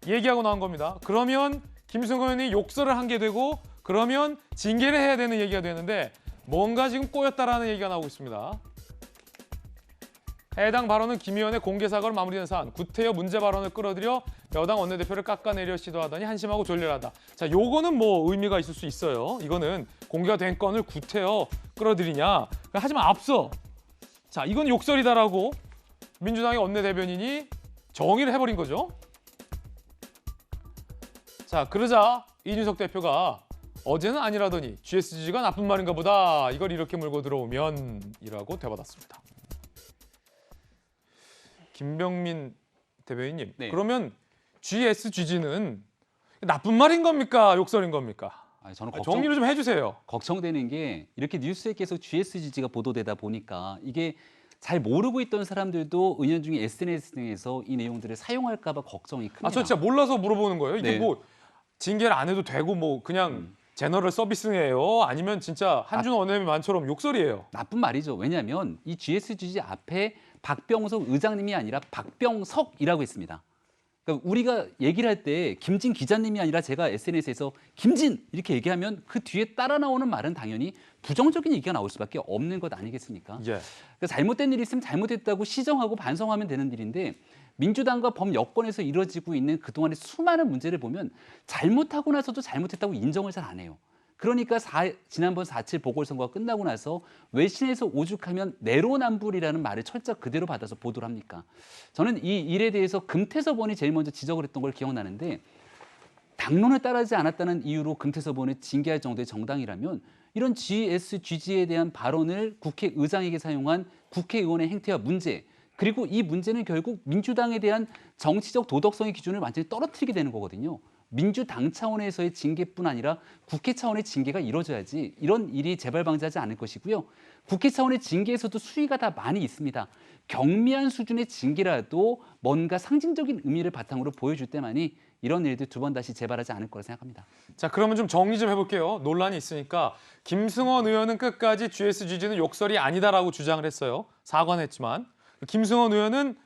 얘기하고 나온 겁니다. 그러면 김승원 의원이 욕설을 한 게 되고, 그러면 징계를 해야 되는 얘기가 되는데 뭔가 지금 꼬였다라는 얘기가 나오고 있습니다. 해당 발언은 김 의원의 공개 사과로 마무리된 사안, 구태여 문제 발언을 끌어들여 여당 원내대표를 깎아내려 시도하더니 한심하고 졸렬하다. 자, 요거는 뭐 의미가 있을 수 있어요. 이거는 공개가 된 건을 구태여 끌어들이냐. 하지만 앞서, 자, 이건 욕설이다라고 민주당의 원내대변인이 정의를 해버린 거죠. 자, 그러자 이준석 대표가 어제는 아니라더니 GSG가 나쁜 말인가 보다, 이걸 이렇게 물고 들어오면이라고 되받았습니다. 김병민 대변인님, 네. 그러면 GSG는 나쁜 말인 겁니까? 욕설인 겁니까? 아니, 저는 정리를 좀 해주세요. 걱정되는 게 이렇게 뉴스에 계속 GSGG가 보도되다 보니까 이게 잘 모르고 있던 사람들도 은연중에 SNS 등에서 이 내용들을 사용할까 봐 걱정이 큽니다. 저 진짜 몰라서 물어보는 거예요. 이게 네. 뭐 징계를 안 해도 되고 뭐 그냥 제너럴 서비스예요? 아니면 진짜 한준호 원내대표만처럼 욕설이에요? 나쁜 말이죠. 왜냐하면 이 GSGG 앞에 박병석 의장님이 아니라 박병석이라고 했습니다. 그러니까 우리가 얘기를 할 때 김진 기자님이 아니라 제가 SNS에서 김진 이렇게 얘기하면 그 뒤에 따라 나오는 말은 당연히 부정적인 얘기가 나올 수밖에 없는 것 아니겠습니까? 예. 그러니까 잘못된 일이 있으면 잘못됐다고 시정하고 반성하면 되는 일인데 민주당과 범여권에서 이뤄지고 있는 그동안의 수많은 문제를 보면 잘못하고 나서도 잘못했다고 인정을 잘 안 해요. 그러니까 지난번 4.7 보궐선거가 끝나고 나서 외신에서 오죽하면 내로남불이라는 말을 철자 그대로 받아서 보도를 합니까? 저는 이 일에 대해서 금태섭 의원이 제일 먼저 지적을 했던 걸 기억나는데 당론을 따르지 않았다는 이유로 금태섭 의원을 징계할 정도의 정당이라면 이런 GSGG에 대한 발언을 국회의장에게 사용한 국회의원의 행태와 문제 그리고 이 문제는 결국 민주당에 대한 정치적 도덕성의 기준을 완전히 떨어뜨리게 되는 거거든요. 민주당 차원에서의 징계뿐 아니라 국회 차원의 징계가 이루어져야지 이런 일이 재발 방지하지 않을 것이고요. 국회 차원의 징계에서도 수위가 다 많이 있습니다. 경미한 수준의 징계라도 뭔가 상징적인 의미를 바탕으로 보여줄 때만이 이런 일들 두 번 다시 재발하지 않을 거라 생각합니다. 자, 그러면 좀 정리 좀 해볼게요. 논란이 있으니까 김승원 의원은 끝까지 GSGG는 욕설이 아니다라고 주장을 했어요. 사과는 했지만 김승원 의원은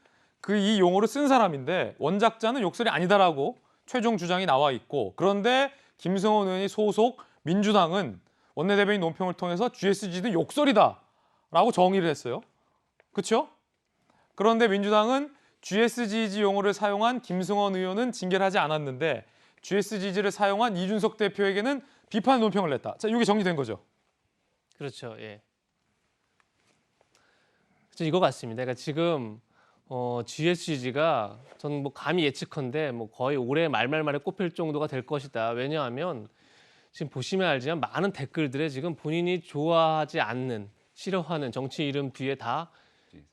이 용어를 쓴 사람인데 원작자는 욕설이 아니다라고 최종 주장이 나와 있고 그런데 김승원 의원이 소속 민주당은 원내대변인 논평을 통해서 GSGG는 욕설이다라고 정의를 했어요. 그렇죠? 그런데 민주당은 GSGG 용어를 사용한 김승원 의원은 징계를 하지 않았는데 GSGG를 사용한 이준석 대표에게는 비판 논평을 냈다. 자, 이게 정리된 거죠? 그렇죠. 예. 그래서 이거 같습니다. 그러니까 지금 GSGG가 저는 뭐 감히 예측컨대 뭐 거의 올해 말말말에 꼽힐 정도가 될 것이다. 왜냐하면 지금 보시면 알지만 많은 댓글들에 지금 본인이 좋아하지 않는 싫어하는 정치 이름 뒤에 다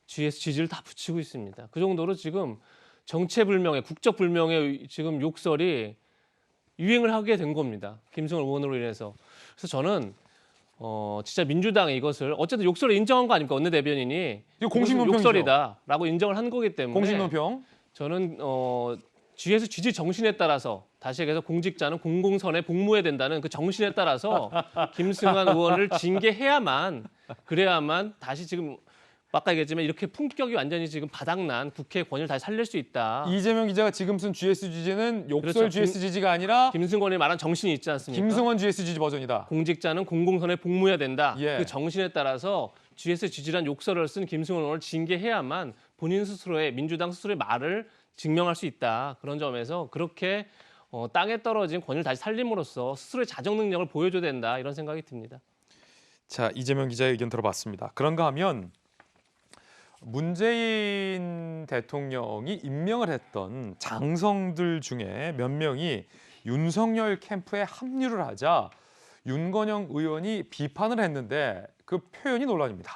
GSGG를 다 붙이고 있습니다. 그 정도로 지금 정체불명의 국적불명의 지금 욕설이 유행을 하게 된 겁니다. 김승원 의원으로 인해서. 그래서 저는 진짜 민주당이 이것을 어쨌든 욕설을 인정한 거 아닙니까? 원내대변인이 이거 공식 논평이죠. 욕설이다라고 인정을 한 거기 때문에 공식 논평. 저는 GSGG 정신에 따라서 다시 얘기해서 공직자는 공공선에 복무해야 된다는 그 정신에 따라서 김승환 의원을 징계해야만 그래야만 다시 지금 아까 얘기했지만 이렇게 품격이 완전히 지금 바닥난 국회 권위를 다시 살릴 수 있다. 이재명 기자가 지금 쓴 GSGG는 욕설 그렇죠. GSGG가 아니라 김승원이 말한 정신이 있지 않습니까? 김승원 GSGG 버전이다. 공직자는 공공선에 복무해야 된다. 예. 그 정신에 따라서 GSGG란 욕설을 쓴 김승원 의원을 징계해야만 본인 스스로의 민주당 스스로의 말을 증명할 수 있다. 그런 점에서 그렇게 땅에 떨어진 권위를 다시 살림으로써 스스로의 자정 능력을 보여줘야 된다. 이런 생각이 듭니다. 자, 이재명 기자의 의견 들어봤습니다. 그런가 하면 문재인 대통령이 임명을 했던 장성들 중에 몇 명이 윤석열 캠프에 합류를 하자 윤건영 의원이 비판을 했는데 그 표현이 논란입니다.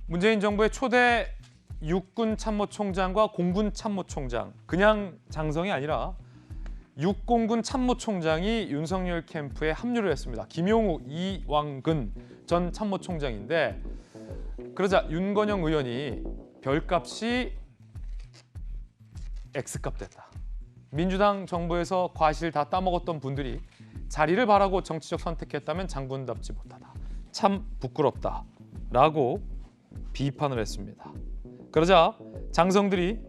문재인 정부의 초대 육군 참모총장과 공군 참모총장, 그냥 장성이 아니라 육공군 참모총장이 윤석열 캠프에 합류를 했습니다. 김용우, 이왕근 전 참모총장인데 그러자 윤건영 의원이 별값이 X값 됐다. 민주당 정부에서 과실 다 따먹었던 분들이 자리를 바라고 정치적 선택했다면 장군답지 못하다. 참 부끄럽다라고 비판을 했습니다. 그러자 장성들이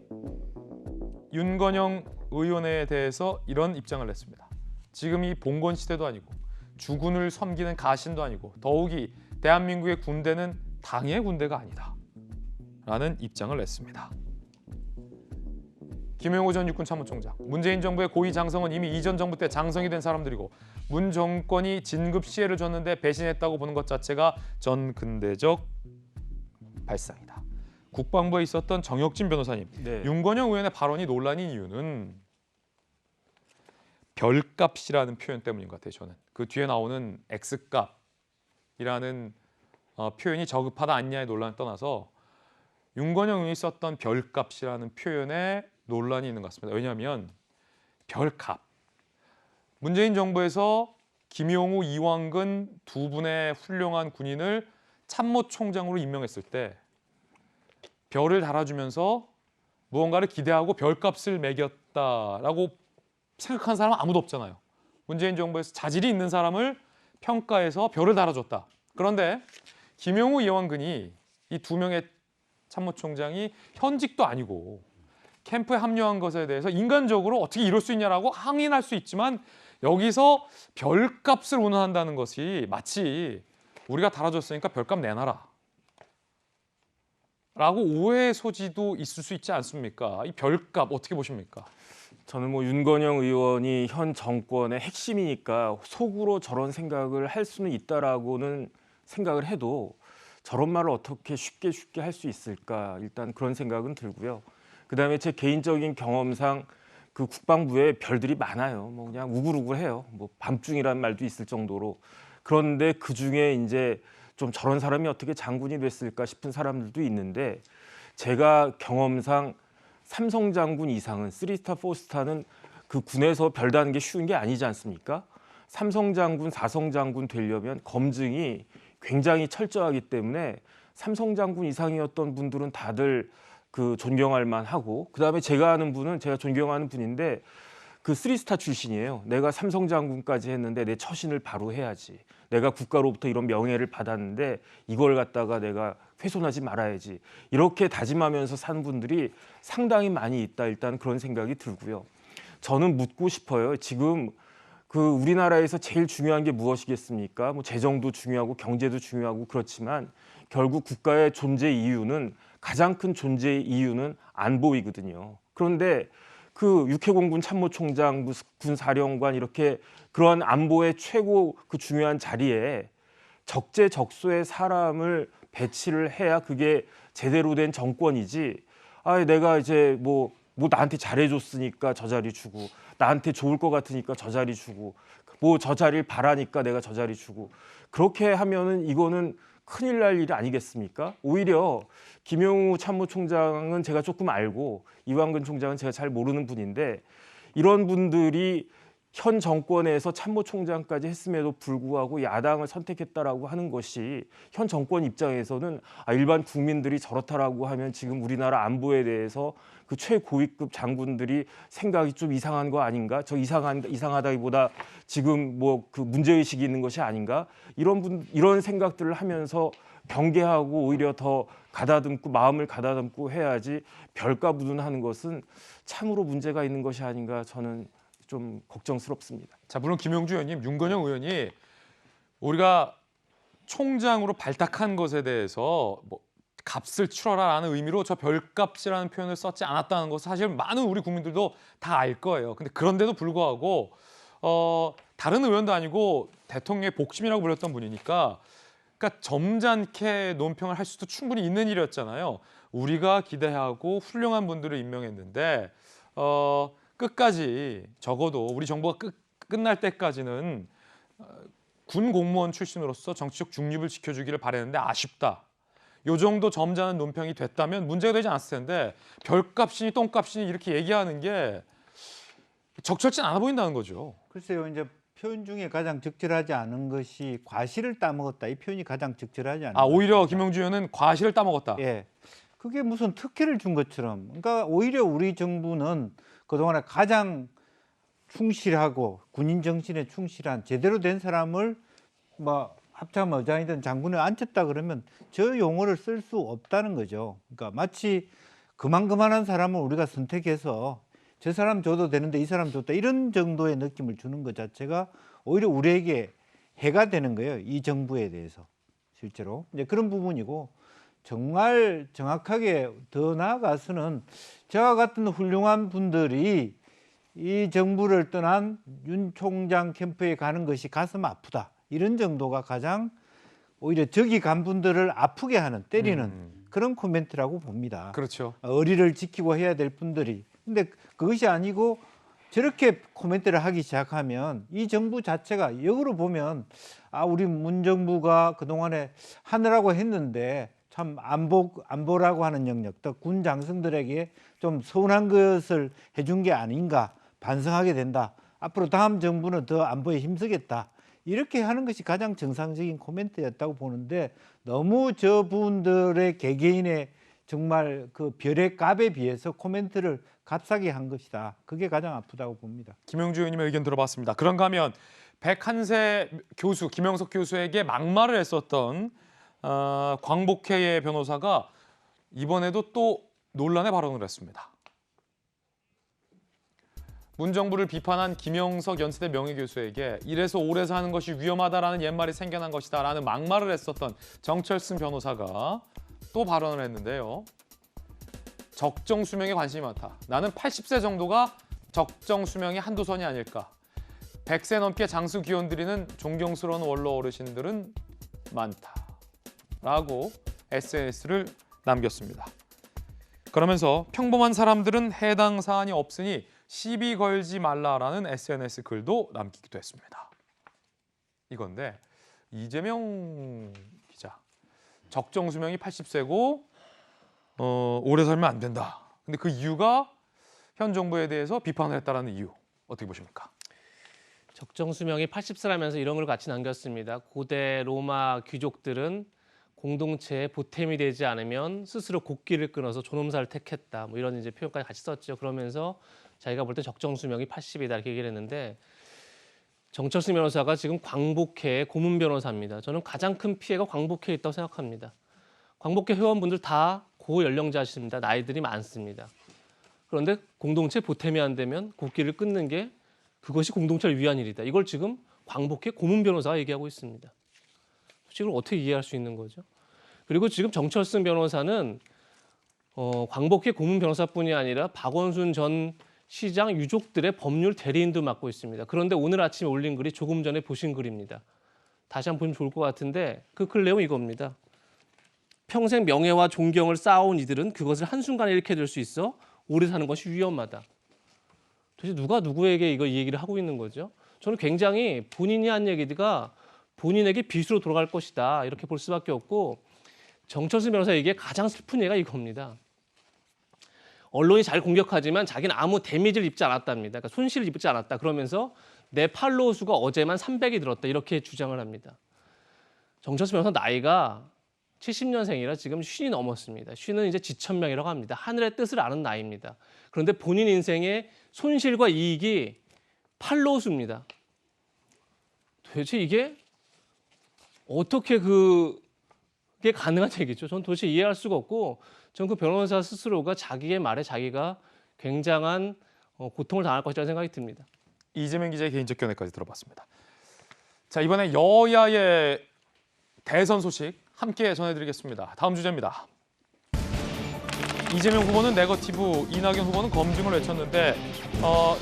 윤건영 의원에 대해서 이런 입장을 냈습니다. 지금 이 봉건 시대도 아니고 주군을 섬기는 가신도 아니고 더욱이 대한민국의 군대는 당의 군대가 아니다 라는 입장을 냈습니다. 김용호 전 육군 참모총장, 문재인 정부의 고위 장성은 이미 이전 정부 때 장성이 된 사람들이고 문 정권이 진급 시혜를 줬는데 배신했다고 보는 것 자체가 전근대적 발상이다. 국방부에 있었던 정혁진 변호사님, 네. 윤건영 의원의 발언이 논란인 이유는 별값이라는 표현 때문인 것 같아요. 저는 그 뒤에 나오는 X값이라는 표현이 저급하다 아니냐의 논란을 떠나서 윤건영 의원이 썼던 별값이라는 표현에 논란이 있는 것 같습니다. 왜냐하면 별값. 문재인 정부에서 김용우, 이완근 두 분의 훌륭한 군인을 참모총장으로 임명했을 때 별을 달아주면서 무언가를 기대하고 별값을 매겼다라고 생각하는 사람은 아무도 없잖아요. 문재인 정부에서 자질이 있는 사람을 평가해서 별을 달아줬다. 그런데 김용우, 이완근이 이 두 명의 참모총장이 현직도 아니고 캠프에 합류한 것에 대해서 인간적으로 어떻게 이럴 수 있냐라고 항의할 수 있지만 여기서 별값을 운운한다는 것이 마치 우리가 달아줬으니까 별값 내놔라 라고 오해의 소지도 있을 수 있지 않습니까? 이 별값 어떻게 보십니까? 저는 뭐 윤건영 의원이 현 정권의 핵심이니까 속으로 저런 생각을 할 수는 있다라고는 생각을 해도 저런 말을 어떻게 쉽게 할 수 있을까 일단 그런 생각은 들고요. 그다음에 제 개인적인 경험상 그 국방부에 별들이 많아요. 뭐 그냥 우글우글해요. 뭐 밤중이라는 말도 있을 정도로. 그런데 그 중에 이제 좀 저런 사람이 어떻게 장군이 됐을까 싶은 사람들도 있는데 제가 경험상 삼성 장군 이상은 3스타, 4스타는 그 군에서 별 다는 게 쉬운 게 아니지 않습니까? 삼성 장군, 사성 장군 되려면 검증이 굉장히 철저하기 때문에 삼성 장군 이상이었던 분들은 다들 그 존경할 만하고 그다음에 제가 아는 분은 제가 존경하는 분인데 그 3스타 출신이에요. 내가 삼성 장군까지 했는데 내 처신을 바로 해야지. 내가 국가로부터 이런 명예를 받았는데 이걸 갖다가 내가 훼손하지 말아야지. 이렇게 다짐하면서 사는 분들이 상당히 많이 있다. 일단 그런 생각이 들고요. 저는 묻고 싶어요. 지금 그 우리나라에서 제일 중요한 게 무엇이겠습니까? 뭐 재정도 중요하고 경제도 중요하고 그렇지만 결국 국가의 존재 이유는 가장 큰 존재 이유는 안보이거든요. 그런데 그 육해공군 참모총장, 군사령관 이렇게 그러한 안보의 최고 그 중요한 자리에 적재적소의 사람을 배치를 해야 그게 제대로 된 정권이지. 아, 내가 이제 뭐 나한테 잘해줬으니까 저 자리 주고, 나한테 좋을 것 같으니까 저 자리 주고, 뭐 저 자리를 바라니까 내가 저 자리 주고. 그렇게 하면은 이거는 큰일 날 일이 아니겠습니까? 오히려 김용우 참모총장은 제가 조금 알고 이완근 총장은 제가 잘 모르는 분인데 이런 분들이 현 정권에서 참모총장까지 했음에도 불구하고 야당을 선택했다라고 하는 것이 현 정권 입장에서는 일반 국민들이 저렇다라고 하면 지금 우리나라 안보에 대해서 그 최고위급 장군들이 생각이 좀 이상한 거 아닌가? 저 이상하다기보다 지금 뭐 그 문제의식이 있는 것이 아닌가? 이런 생각들을 하면서 경계하고 오히려 더 가다듬고 마음을 가다듬고 해야지 별값 운운하는 것은 참으로 문제가 있는 것이 아닌가 저는 좀 걱정스럽습니다. 자, 물론 김용주 의원님, 윤건영 의원이 우리가 총장으로 발탁한 것에 대해서 뭐 값을 치러라라는 의미로 저 별값이라는 표현을 썼지 않았다는 것은 사실 많은 우리 국민들도 다 알 거예요. 근데 그런데도 불구하고 다른 의원도 아니고 대통령의 복심이라고 불렸던 분이니까 그러니까 점잖게 논평을 할 수도 충분히 있는 일이었잖아요. 우리가 기대하고 훌륭한 분들을 임명했는데 끝까지 적어도 우리 정부가 끝날 때까지는 군 공무원 출신으로서 정치적 중립을 지켜주기를 바랬는데 아쉽다. 요 정도 점잖은 논평이 됐다면 문제가 되지 않았을 텐데 별값이니 똥값이니 이렇게 얘기하는 게 적절치 않아 보인다는 거죠. 글쎄요, 이제 표현 중에 가장 적절하지 않은 것이 과실을 따먹었다. 이 표현이 가장 적절하지 않은 오히려 김용주 의원은 과실을 따먹었다. 예, 그게 무슨 특혜를 준 것처럼. 그러니까 오히려 우리 정부는 그동안에 가장 충실하고 군인 정신에 충실한 제대로 된 사람을 뭐 합참 의장이든 장군을 앉혔다 그러면 저 용어를 쓸 수 없다는 거죠. 그러니까 마치 그만한 사람을 우리가 선택해서 저 사람 줘도 되는데 이 사람 줬다 이런 정도의 느낌을 주는 것 자체가 오히려 우리에게 해가 되는 거예요. 이 정부에 대해서 실제로 이제 그런 부분이고 정말 정확하게 더 나아가서는 저와 같은 훌륭한 분들이 이 정부를 떠난 윤 총장 캠프에 가는 것이 가슴 아프다. 이런 정도가 가장 오히려 저기 간 분들을 아프게 하는 때리는 그런 코멘트라고 봅니다. 그렇죠. 의리를 지키고 해야 될 분들이. 근데 그것이 아니고 저렇게 코멘트를 하기 시작하면 이 정부 자체가 역으로 보면 우리 문 정부가 그동안에 하느라고 했는데 참 안보라고 하는 영역, 또 군 장성들에게 좀 서운한 것을 해준 게 아닌가 반성하게 된다. 앞으로 다음 정부는 더 안보에 힘쓰겠다. 이렇게 하는 것이 가장 정상적인 코멘트였다고 보는데 너무 저분들의 개개인의 정말 그 별의 값에 비해서 코멘트를 값싸게 한 것이다. 그게 가장 아프다고 봅니다. 김영주 의원님의 의견 들어봤습니다. 그런가 하면 101세 교수 김영석 교수에게 막말을 했었던 광복회의 변호사가 이번에도 또 논란의 발언을 했습니다. 문정부를 비판한 김영석 연세대 명예교수에게 이래서 오래 사는 것이 위험하다라는 옛말이 생겨난 것이다라는 막말을 했었던 정철승 변호사가 또 발언을 했는데요. 적정 수명에 관심이 많다. 나는 80세 정도가 적정 수명의 한두 선이 아닐까. 100세 넘게 장수 기원 드리는 존경스러운 원로 어르신들은 많다. 라고 SNS를 남겼습니다. 그러면서 평범한 사람들은 해당 사안이 없으니 시비 걸지 말라라는 SNS 글도 남기기도 했습니다. 이건데 이재명 기자, 적정 수명이 80세고 오래 살면 안 된다. 근데 그 이유가 현 정부에 대해서 비판을 했다라는 이유 어떻게 보십니까? 적정 수명이 80세라면서 이런 걸 같이 남겼습니다. 고대 로마 귀족들은 공동체에 보탬이 되지 않으면 스스로 곡기를 끊어서 존엄사를 택했다. 뭐 이런 이제 표현까지 같이 썼죠. 그러면서 자기가 볼 때 적정 수명이 80이다 이렇게 얘기를 했는데 정철승 변호사가 지금 광복회의 고문 변호사입니다. 저는 가장 큰 피해가 광복회에 있다고 생각합니다. 광복회 회원분들 다 고연령자십니다. 나이들이 많습니다. 그런데 공동체 보탬이 안 되면 곡기를 끊는 게 그것이 공동체를 위한 일이다. 이걸 지금 광복회 고문 변호사가 얘기하고 있습니다. 이걸 어떻게 이해할 수 있는 거죠? 그리고 지금 정철승 변호사는 광복회 고문 변호사뿐이 아니라 박원순 전 시장 유족들의 법률 대리인도 맡고 있습니다. 그런데 오늘 아침에 올린 글이 조금 전에 보신 글입니다. 다시 한번 보면 좋을 것 같은데 그 글 내용 이겁니다. 평생 명예와 존경을 쌓아온 이들은 그것을 한순간에 잃게 될 수 있어 오래 사는 것이 위험하다. 도대체 누가 누구에게 이 얘기를 하고 있는 거죠? 저는 굉장히 본인이 한 얘기가 본인에게 빚으로 돌아갈 것이다 이렇게 볼 수밖에 없고 정철승 변호사에게 가장 슬픈 얘기가 이겁니다. 언론이 잘 공격하지만 자기는 아무 데미지를 입지 않았답니다. 그러니까 손실을 입지 않았다. 그러면서 내 팔로워 수가 어제만 300이 늘었다 이렇게 주장을 합니다. 정철승 변호사 나이가 70년생이라 지금 50이 넘었습니다. 50는 이제 지천명이라고 합니다. 하늘의 뜻을 아는 나이입니다. 그런데 본인 인생의 손실과 이익이 팔로워 수입니다. 도대체 이게 어떻게 그게 가능한 얘기죠? 전 도대체 이해할 수가 없고 전 그 변호사 스스로가 자기의 말에 자기가 굉장한 고통을 당할 것이라는 생각이 듭니다. 이재명 기자의 개인적 견해까지 들어봤습니다. 자, 이번에 여야의 대선 소식 함께 전해드리겠습니다. 다음 주제입니다. 이재명 후보는 네거티브, 이낙연 후보는 검증을 외쳤는데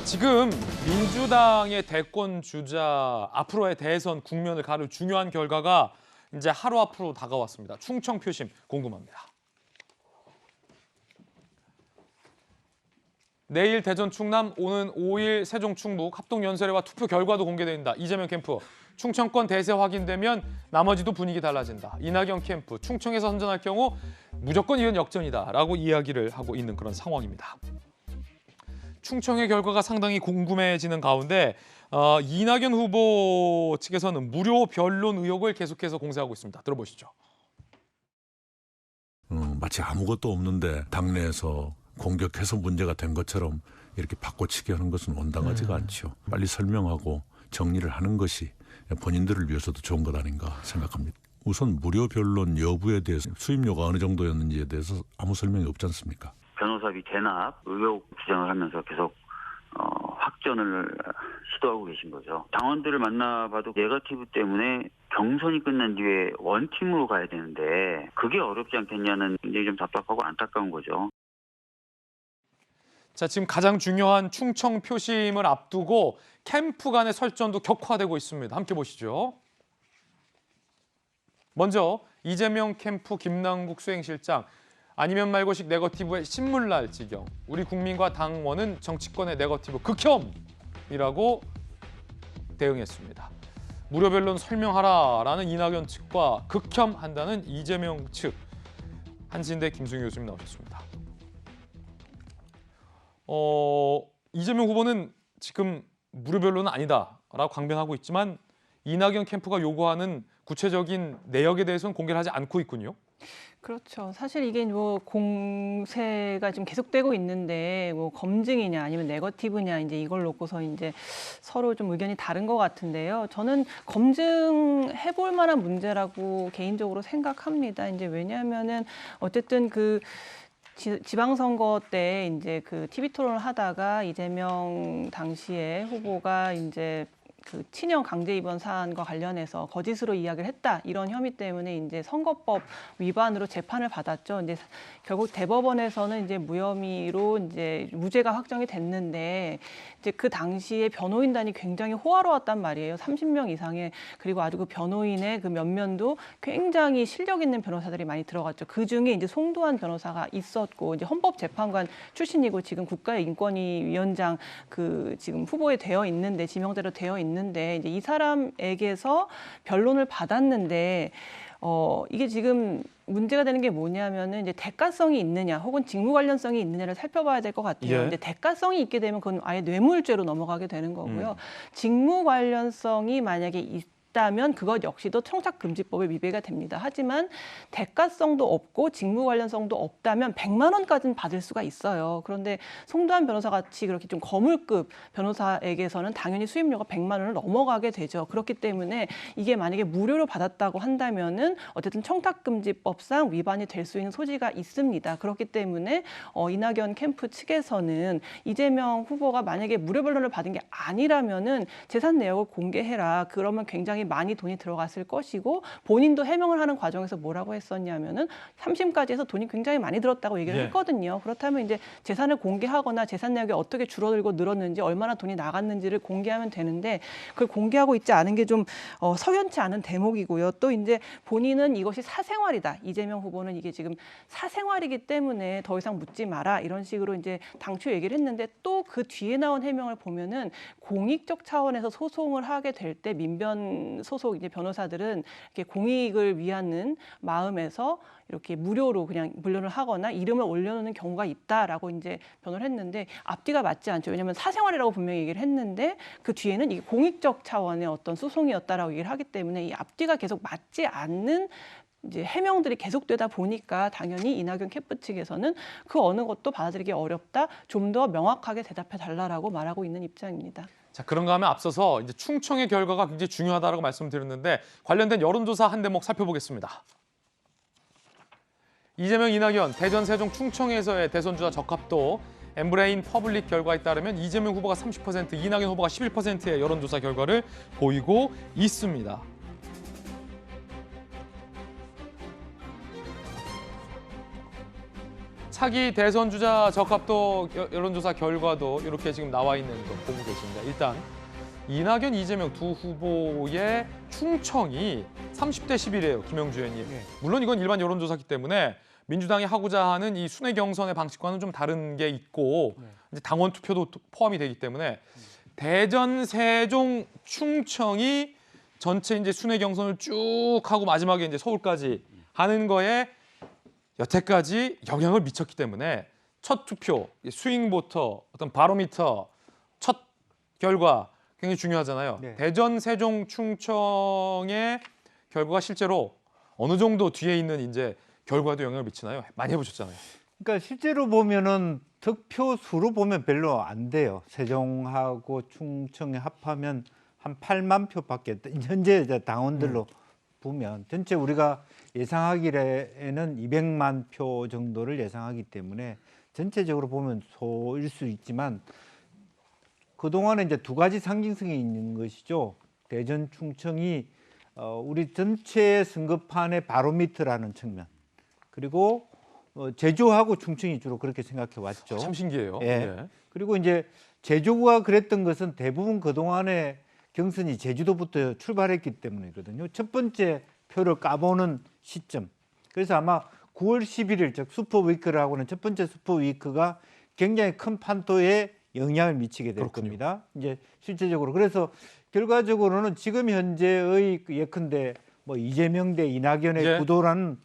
지금 민주당의 대권 주자 앞으로의 대선 국면을 가를 중요한 결과가 이제 하루 앞으로 다가왔습니다. 충청 표심 궁금합니다. 내일 대전 충남, 오는 5일 세종 충북 합동연설회와 투표 결과도 공개됩니다. 이재명 캠프, 충청권 대세 확인되면 나머지도 분위기 달라진다. 이낙연 캠프, 충청에서 선전할 경우 무조건 이건 역전이다라고 이야기를 하고 있는 그런 상황입니다. 충청의 결과가 상당히 궁금해지는 가운데 이낙연 후보 측에서는 무료 변론 의혹을 계속해서 공세하고 있습니다. 들어보시죠. 마치 아무것도 없는데 당내에서 공격해서 문제가 된 것처럼 이렇게 바꿔치기 하는 것은 온당하지가 않죠. 빨리 설명하고 정리를 하는 것이 본인들을 위해서도 좋은 것 아닌가 생각합니다. 우선 무료 변론 여부에 대해서 수임료가 어느 정도였는지에 대해서 아무 설명이 없지 않습니까? 변호사비 대납 의혹 주장을 하면서 계속 확전을 시도하고 계신 거죠. 당원들을 만나봐도 네거티브 때문에 경선이 끝난 뒤에 원팀으로 가야 되는데 그게 어렵지 않겠냐는 굉장히 좀 답답하고 안타까운 거죠. 자, 지금 가장 중요한 충청 표심을 앞두고 캠프 간의 설전도 격화되고 있습니다. 함께 보시죠. 먼저 이재명 캠프 김남국 수행실장, 아니면 말고식 네거티브의 신물날 지경. 우리 국민과 당원은 정치권의 네거티브 극혐이라고 대응했습니다. 무료 변론 설명하라라는 이낙연 측과 극혐한다는 이재명 측. 한신대 김승희 교수님 나오셨습니다. 이재명 후보는 지금 무료변론은 아니다라고 강변하고 있지만 이낙연 캠프가 요구하는 구체적인 내역에 대해서는 공개를 하지 않고 있군요. 그렇죠. 사실 이게 뭐 공세가 지금 계속되고 있는데 뭐 검증이냐 아니면 네거티브냐 이제 이걸 놓고서 이제 서로 좀 의견이 다른 것 같은데요. 저는 검증해볼 만한 문제라고 개인적으로 생각합니다. 이제 왜냐하면은 어쨌든 그 지방선거 때 이제 그 TV 토론을 하다가 이재명 당시에 후보가 이제 그 친형 강제 입원 사안과 관련해서 거짓으로 이야기를 했다 이런 혐의 때문에 이제 선거법 위반으로 재판을 받았죠. 이제 결국 대법원에서는 이제 무혐의로 이제 무죄가 확정이 됐는데 이제 그 당시에 변호인단이 굉장히 호화로웠단 말이에요. 30명 이상의 그리고 아주 그 변호인의 그 면면도 굉장히 실력 있는 변호사들이 많이 들어갔죠. 그 중에 이제 송도한 변호사가 있었고 이제 헌법재판관 출신이고 지금 국가인권위원장 그 지금 후보에 되어 있는데 지명대로 되어 있는데 이제 이 사람에게서 변론을 받았는데 이게 지금 문제가 되는 게 뭐냐면은 이제 대가성이 있느냐 혹은 직무 관련성이 있느냐를 살펴봐야 될 것 같아요. 예. 근데 대가성이 있게 되면 그건 아예 뇌물죄로 넘어가게 되는 거고요. 직무 관련성이 만약에 있다면 그것 역시도 청탁금지법에 위배가 됩니다. 하지만 대가성도 없고 직무 관련성도 없다면 100만 원까지는 받을 수가 있어요. 그런데 송도한 변호사 같이 그렇게 좀 거물급 변호사에게서는 당연히 수임료가 100만 원을 넘어가게 되죠. 그렇기 때문에 이게 만약에 무료로 받았다고 한다면은 어쨌든 청탁금지법상 위반이 될 수 있는 소지가 있습니다. 그렇기 때문에 이낙연 캠프 측에서는 이재명 후보가 만약에 무료 변론을 받은 게 아니라면은 재산 내역을 공개해라. 그러면 굉장히 많이 돈이 들어갔을 것이고 본인도 해명을 하는 과정에서 뭐라고 했었냐면은 3심까지 해서 돈이 굉장히 많이 들었다고 얘기를 했거든요. 그렇다면 이제 재산을 공개하거나 재산 내역이 어떻게 줄어들고 늘었는지 얼마나 돈이 나갔는지를 공개하면 되는데 그걸 공개하고 있지 않은 게 좀 석연치 않은 대목이고요. 또 이제 본인은 이것이 사생활이다. 이재명 후보는 이게 지금 사생활이기 때문에 더 이상 묻지 마라. 이런 식으로 이제 당초 얘기를 했는데 또 그 뒤에 나온 해명을 보면은 공익적 차원에서 소송을 하게 될 때 민변 소속 이제 변호사들은 이렇게 공익을 위하는 마음에서 이렇게 무료로 그냥 물론을 하거나 이름을 올려놓는 경우가 있다라고 이제 변호를 했는데 앞뒤가 맞지 않죠. 왜냐하면 사생활이라고 분명히 얘기를 했는데 그 뒤에는 이게 공익적 차원의 어떤 소송이었다라고 얘기를 하기 때문에 이 앞뒤가 계속 맞지 않는 이제 해명들이 계속되다 보니까 당연히 이낙연 캠프 측에서는 그 어느 것도 받아들이기 어렵다. 좀 더 명확하게 대답해 달라라고 말하고 있는 입장입니다. 자, 그런가 하면 앞서서 이제 충청의 결과가 굉장히 중요하다고 말씀드렸는데 관련된 여론조사 한 대목 살펴보겠습니다. 이재명, 이낙연, 대전, 세종, 충청에서의 대선주자 적합도 엠브레인 퍼블릭 결과에 따르면 이재명 후보가 30%, 이낙연 후보가 11%의 여론조사 결과를 보이고 있습니다. 차기 대선 주자 적합도 여론조사 결과도 이렇게 지금 나와 있는 거 보고 계십니다. 일단 이낙연, 이재명 두 후보의 충청이 30대 11이에요. 김영주 의원님. 물론 이건 일반 여론조사이기 때문에 민주당이 하고자 하는 이 순회 경선의 방식과는 좀 다른 게 있고 이제 당원 투표도 포함이 되기 때문에 대전, 세종, 충청이 전체 이제 순회 경선을 쭉 하고 마지막에 이제 서울까지 하는 거에 여태까지 영향을 미쳤기 때문에 첫 투표, 스윙보터, 어떤 바로미터, 첫 결과 굉장히 중요하잖아요. 대전, 세종, 충청의 결과가 실제로 어느 정도 뒤에 있는 이제 결과도 영향을 미치나요? 많이 해보셨잖아요. 그러니까 실제로 보면은 득표 수로 보면 별로 안 돼요. 세종하고 충청에 합하면 한 8만 표밖에 현재 이제 당원들로 보면 전체 우리가 예상하기에는 200만 표 정도를 예상하기 때문에 전체적으로 보면 소일 수 있지만 그동안에 이제 두 가지 상징성이 있는 것이죠. 대전, 충청이 우리 전체 선거판의 바로미터라는 측면 그리고 제주하고 충청이 주로 그렇게 생각해 왔죠. 참 신기해요. 예. 그리고 이제 제주가 그랬던 것은 대부분 그동안의 경선이 제주도부터 출발했기 때문이거든요. 첫 번째 표를 까보는 시점. 그래서 아마 9월 11일 즉 슈퍼위크라고는 첫 번째 슈퍼위크가 굉장히 큰 판도에 영향을 미치게 될 겁니다. 이제 실제적으로 그래서 결과적으로는 지금 현재의 예컨대 뭐 이재명 대 이낙연의 구도라는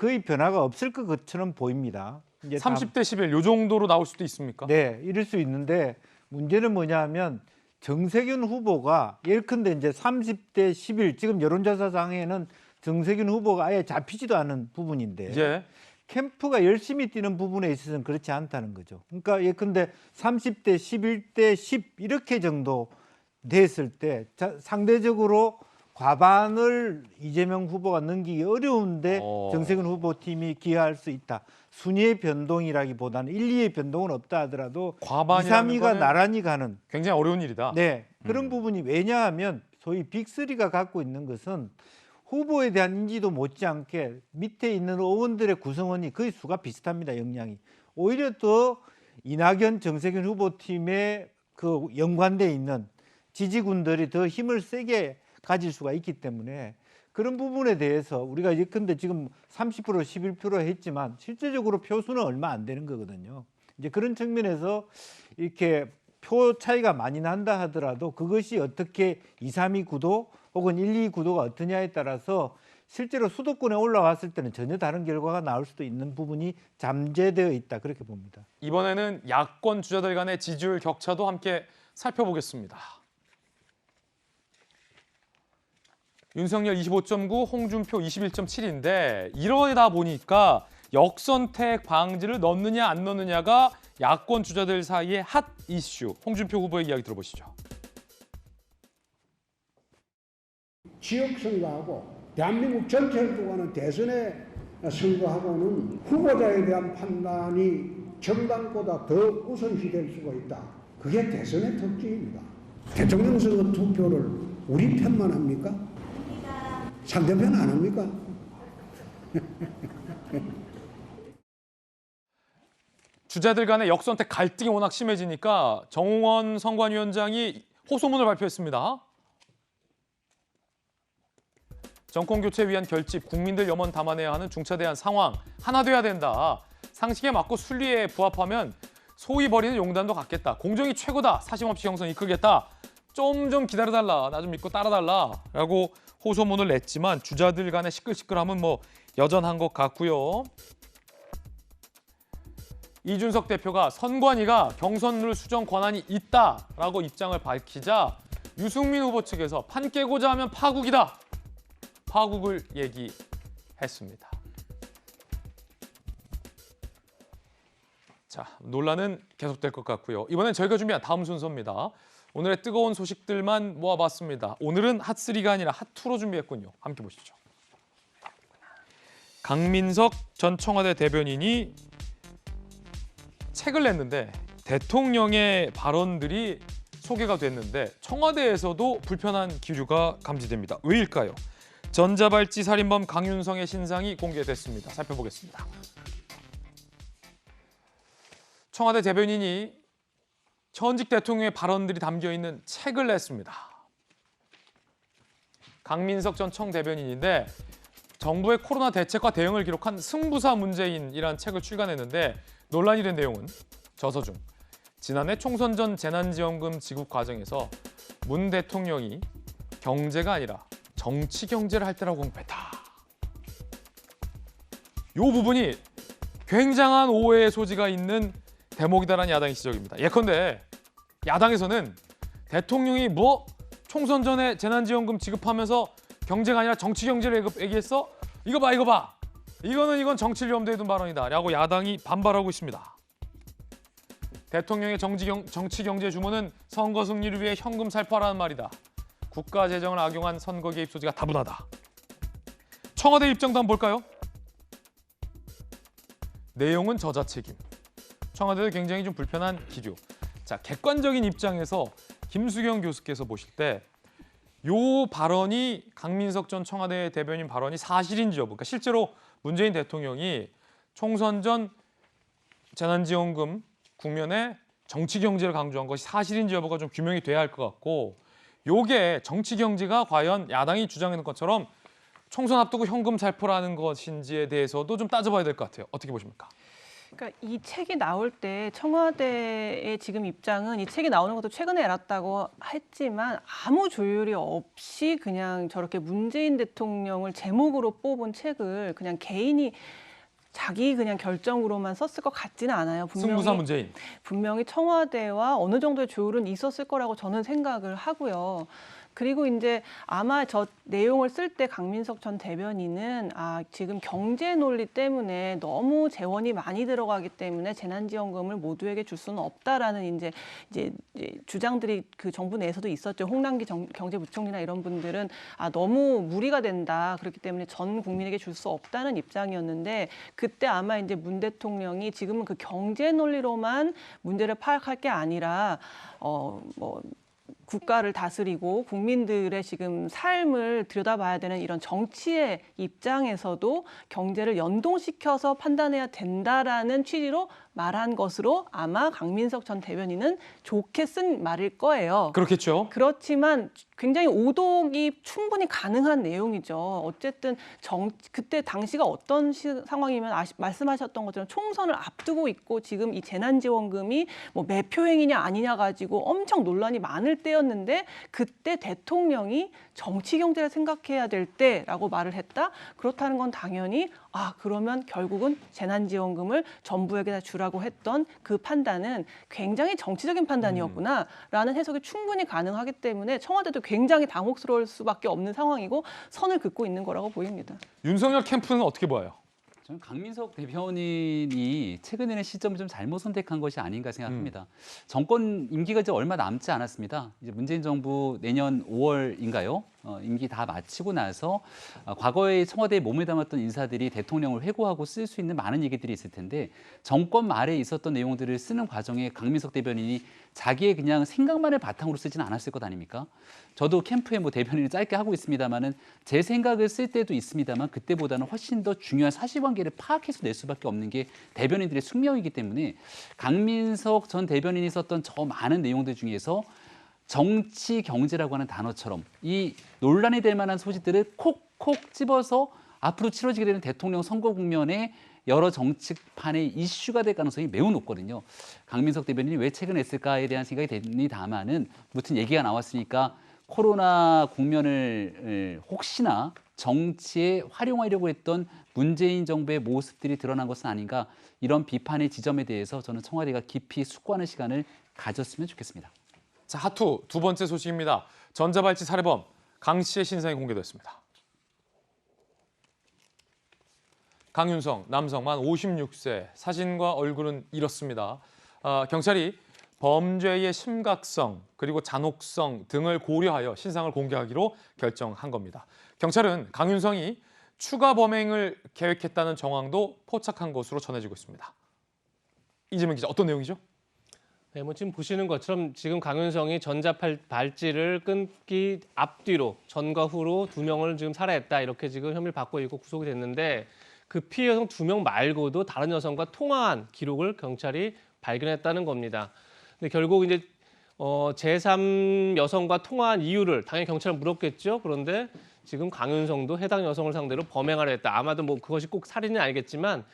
거의 변화가 없을 것처럼 보입니다. 이제 30대 11, 요 정도로 나올 수도 있습니까? 네, 이럴 수 있는데 문제는 뭐냐면 정세균 후보가 예컨대 이제 30대 11, 지금 여론조사상에는 정세균 후보가 아예 잡히지도 않은 부분인데 예. 캠프가 열심히 뛰는 부분에 있어서는 그렇지 않다는 거죠. 그러니까 예컨대 30대 11대 10 이렇게 정도 됐을 때 상대적으로 과반을 이재명 후보가 넘기기 어려운데 정세균 후보 팀이 기여할 수 있다. 순위의 변동이라기보다는 1, 2의 변동은 없다 하더라도 2, 3위가 나란히 가는 굉장히 어려운 일이다. 네, 그런 부분이 왜냐하면 소위 빅3가 갖고 있는 것은 후보에 대한 인지도 못지않게 밑에 있는 의원들의 구성원이 거의 수가 비슷합니다. 역량이. 오히려 더 이낙연, 정세균 후보팀의 그 연관돼 있는 지지군들이 더 힘을 세게 가질 수가 있기 때문에 그런 부분에 대해서 우리가 예컨대 지금 30% 11% 했지만 실제적으로 표수는 얼마 안 되는 거거든요. 이제 그런 측면에서 이렇게 표 차이가 많이 난다 하더라도 그것이 어떻게 2, 3위 구도 혹은 1, 2 구도가 어떠냐에 따라서 실제로 수도권에 올라왔을 때는 전혀 다른 결과가 나올 수도 있는 부분이 잠재되어 있다 그렇게 봅니다. 이번에는 야권 주자들 간의 지지율 격차도 함께 살펴보겠습니다. 윤석열 25.9, 홍준표 21.7인데 이러다 보니까 역선택 방지를 넣느냐 안 넣느냐가 야권 주자들 사이의 핫 이슈. 홍준표 후보의 이야기 들어보시죠. 지역 선거하고 대한민국 전체를 두고 하는 대선의 선거하고는 후보자에 대한 판단이 정당보다 더 우선시 될 수가 있다. 그게 대선의 특징입니다. 대통령 선거 투표를 우리 편만 합니까? 상대편 안 합니까? 주자들 간의 역선택 갈등이 워낙 심해지니까 정홍원 선관위원장이 호소문을 발표했습니다. 정권 교체 위한 결집, 국민들 염원 담아내야 하는 중차대한 상황 하나 돼야 된다. 상식에 맞고 순리에 부합하면 소위 벌이는 용단도 갖겠다. 공정이 최고다. 사심없이 형성 이끌겠다. 좀 기다려달라. 나 좀 믿고 따라달라. 라고 호소문을 냈지만 주자들 간의 시끌시끌함은 뭐 여전한 것 같고요. 이준석 대표가 선관위가 경선룰 수정 권한이 있다라고 입장을 밝히자 유승민 후보 측에서 판 깨고자 하면 파국이다. 파국을 얘기했습니다. 자, 논란은 계속될 것 같고요. 이번엔 저희가 준비한 다음 순서입니다. 오늘의 뜨거운 소식들만 모아봤습니다. 오늘은 핫3가 아니라 핫2로 준비했군요. 함께 보시죠. 강민석 전 청와대 대변인이 책을 냈는데 대통령의 발언들이 소개가 됐는데 청와대에서도 불편한 기류가 감지됩니다. 왜일까요? 전자발찌 살인범 강윤성의 신상이 공개됐습니다. 살펴보겠습니다. 청와대 대변인이 현직 대통령의 발언들이 담겨있는 책을 냈습니다. 강민석 전 청 대변인인데 정부의 코로나 대책과 대응을 기록한 승부사 문재인이라는 책을 출간했는데 논란이 된 내용은 저서 중 지난해 총선 전 재난지원금 지급 과정에서 문 대통령이 경제가 아니라 정치 경제를 할 때라고 언급했다. 이 부분이 굉장한 오해의 소지가 있는 대목이다라는 야당의 지적입니다. 예컨대 야당에서는 대통령이 뭐 총선 전에 재난지원금 지급하면서 경제가 아니라 정치 경제를 얘기했어? 이거 봐. 이건 정치를 염두에 둔 발언이다 라고 야당이 반발하고 있습니다. 대통령의 정치 경제 주문은 선거 승리를 위해 현금 살포하라는 말이다. 국가 재정을 악용한 선거 개입 소지가 다분하다. 청와대 입장도 한번 볼까요? 내용은 저자 책임. 청와대도 굉장히 좀 불편한 기류. 자, 객관적인 입장에서 김수경 교수께서 보실 때 요 발언이 강민석 전 청와대 대변인 발언이 사실인지 여부. 그러니까 실제로 문재인 대통령이 총선 전 재난지원금 국면에 정치 경제를 강조한 것이 사실인지 여부가 좀 규명이 돼야 할 것 같고, 요게 정치 경제가 과연 야당이 주장하는 것처럼 총선 앞두고 현금 살포라는 것인지에 대해서도 좀 따져봐야 될 것 같아요. 어떻게 보십니까? 그러니까 이 책이 나올 때 청와대의 지금 입장은 이 책이 나오는 것도 최근에 알았다고 했지만 아무 조율이 없이 그냥 저렇게 문재인 대통령을 제목으로 뽑은 책을 그냥 개인이 자기 그냥 결정으로만 썼을 것 같지는 않아요. 승부사 문재인. 분명히 청와대와 어느 정도의 조율은 있었을 거라고 저는 생각을 하고요. 그리고 이제 아마 저 내용을 쓸 때 강민석 전 대변인은 지금 경제 논리 때문에 너무 재원이 많이 들어가기 때문에 재난지원금을 모두에게 줄 수는 없다라는 이제 주장들이 그 정부 내에서도 있었죠. 홍남기 경제부총리나 이런 분들은 너무 무리가 된다. 그렇기 때문에 전 국민에게 줄 수 없다는 입장이었는데 그때 아마 이제 문 대통령이 지금은 그 경제 논리로만 문제를 파악할 게 아니라 국가를 다스리고 국민들의 지금 삶을 들여다봐야 되는 이런 정치의 입장에서도 경제를 연동시켜서 판단해야 된다라는 취지로 말한 것으로 아마 강민석 전 대변인은 좋게 쓴 말일 거예요. 그렇겠죠. 그렇지만 굉장히 오독이 충분히 가능한 내용이죠. 어쨌든 그때 당시가 어떤 상황이면 말씀하셨던 것처럼 총선을 앞두고 있고 지금 이 재난지원금이 뭐 매표행위냐 아니냐 가지고 엄청 논란이 많을 때였는데 그때 대통령이 정치 경제를 생각해야 될 때라고 말을 했다. 그렇다는 건 당연히 그러면 결국은 재난지원금을 전부에게 다 주라고 했던 그 판단은 굉장히 정치적인 판단이었구나라는 해석이 충분히 가능하기 때문에 청와대도 굉장히 당혹스러울 수밖에 없는 상황이고 선을 긋고 있는 거라고 보입니다. 윤석열 캠프는 어떻게 봐요? 저는 강민석 대변인이 최근에 는 시점을 좀 잘못 선택한 것이 아닌가 생각합니다. 정권 임기가 이제 얼마 남지 않았습니다. 이제 문재인 정부 내년 5월인가요? 임기 다 마치고 나서 과거에 청와대에 몸을 담았던 인사들이 대통령을 회고하고 쓸 수 있는 많은 얘기들이 있을 텐데 정권 말에 있었던 내용들을 쓰는 과정에 강민석 대변인이 자기의 그냥 생각만을 바탕으로 쓰지는 않았을 것 아닙니까? 저도 캠프에 대변인을 짧게 하고 있습니다만은 제 생각을 쓸 때도 있습니다만 그때보다는 훨씬 더 중요한 사실관계를 파악해서 낼 수밖에 없는 게 대변인들의 숙명이기 때문에 강민석 전 대변인이 썼던 저 많은 내용들 중에서 정치 경제라고 하는 단어처럼 이 논란이 될 만한 소지들을 콕콕 집어서 앞으로 치러지게 되는 대통령 선거 국면에 여러 정치판의 이슈가 될 가능성이 매우 높거든요. 강민석 대변인이 왜 책을 냈을까에 대한 생각이 됩니다만은 무튼 얘기가 나왔으니까 코로나 국면을 혹시나 정치에 활용하려고 했던 문재인 정부의 모습들이 드러난 것은 아닌가 이런 비판의 지점에 대해서 저는 청와대가 깊이 숙고하는 시간을 가졌으면 좋겠습니다. 자, 하투 두 번째 소식입니다. 전자발찌 살해범 강 씨의 신상이 공개됐습니다. 강윤성, 남성, 만 56세, 사진과 얼굴은 이렇습니다. 경찰이 범죄의 심각성 그리고 잔혹성 등을 고려하여 신상을 공개하기로 결정한 겁니다. 경찰은 강윤성이 추가 범행을 계획했다는 정황도 포착한 것으로 전해지고 있습니다. 이재명 기자, 어떤 내용이죠? 네, 지금 보시는 것처럼 지금 강윤성이 전자발찌를 끊기 앞뒤로 전과 후로 2명을 지금 살해했다 이렇게 지금 혐의를 받고 있고 구속이 됐는데 그 피해 여성 2명 말고도 다른 여성과 통화한 기록을 경찰이 발견했다는 겁니다. 근데 결국 이제 제3 여성과 통화한 이유를 당연히 경찰은 물었겠죠. 그런데 지금 강윤성도 해당 여성을 상대로 범행하려 했다. 아마도 그것이 꼭 살인은 아니겠지만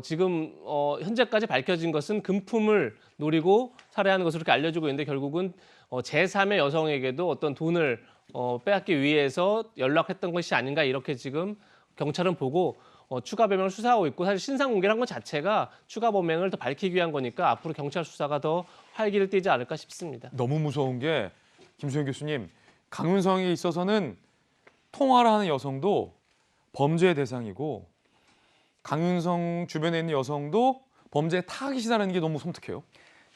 지금 현재까지 밝혀진 것은 금품을 노리고 살해하는 것으로 이렇게 알려지고 있는데 결국은 제3의 여성에게도 어떤 돈을 빼앗기 위해서 연락했던 것이 아닌가 이렇게 지금 경찰은 보고 추가 범행을 수사하고 있고 사실 신상 공개를 한 것 자체가 추가 범행을 더 밝히기 위한 거니까 앞으로 경찰 수사가 더 활기를 띠지 않을까 싶습니다. 너무 무서운 게 김수현 교수님, 강윤성에 있어서는 통화를 하는 여성도 범죄의 대상이고 강윤성 주변에 있는 여성도 범죄의 타깃이라는 게 너무 섬뜩해요.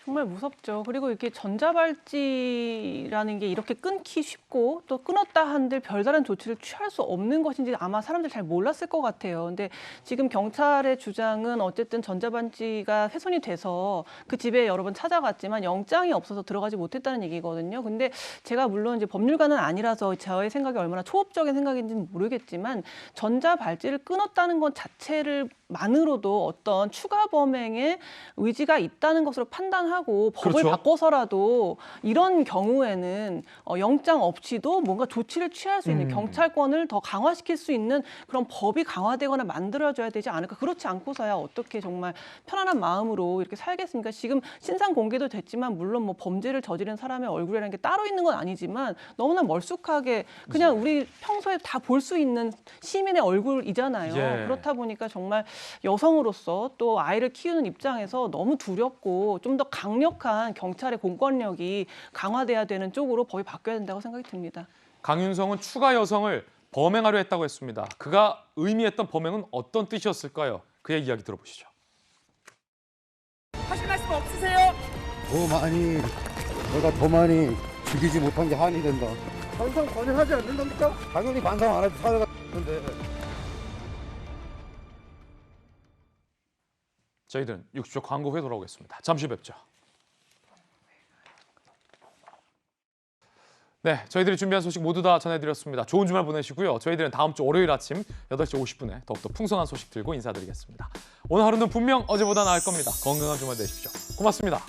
정말 무섭죠. 그리고 이렇게 전자발찌라는 게 이렇게 끊기 쉽고 또 끊었다 한들 별다른 조치를 취할 수 없는 것인지 아마 사람들 잘 몰랐을 것 같아요. 근데 지금 경찰의 주장은 어쨌든 전자발찌가 훼손이 돼서 그 집에 여러 번 찾아갔지만 영장이 없어서 들어가지 못했다는 얘기거든요. 근데 제가 물론 이제 법률가는 아니라서 저의 생각이 얼마나 초업적인 생각인지는 모르겠지만 전자발찌를 끊었다는 것 자체를 만으로도 어떤 추가 범행의 의지가 있다는 것으로 판단하고 법을 그렇죠. 바꿔서라도 이런 경우에는 영장 없이도 뭔가 조치를 취할 수 있는 경찰권을 더 강화시킬 수 있는 그런 법이 강화되거나 만들어져야 되지 않을까. 그렇지 않고서야 어떻게 정말 편안한 마음으로 이렇게 살겠습니까? 지금 신상 공개도 됐지만 물론 뭐 범죄를 저지른 사람의 얼굴이라는 게 따로 있는 건 아니지만 너무나 멀쑥하게 그냥 우리 평소에 다 볼 수 있는 시민의 얼굴이잖아요. 예. 그렇다 보니까 정말 여성으로서 또 아이를 키우는 입장에서 너무 두렵고 좀 더 강력한 경찰의 공권력이 강화돼야 되는 쪽으로 법이 바뀌어야 된다고 생각이 듭니다. 강윤성은 추가 여성을 범행하려 했다고 했습니다. 그가 의미했던 범행은 어떤 뜻이었을까요? 그의 이야기 들어보시죠. 하실 말씀 없으세요? 내가 더 많이 죽이지 못한 게 한이 된다. 반성 권유하지 않는답니까? 당연히 반성 안 해도 사회가 는데. 저희들은 60초 광고 후에 돌아오겠습니다. 잠시 뵙죠. 네, 저희들이 준비한 소식 모두 다 전해드렸습니다. 좋은 주말 보내시고요. 저희들은 다음 주 월요일 아침 8시 50분에 더욱더 풍성한 소식 들고 인사드리겠습니다. 오늘 하루는 분명 어제보다 나을 겁니다. 건강한 주말 되십시오. 고맙습니다.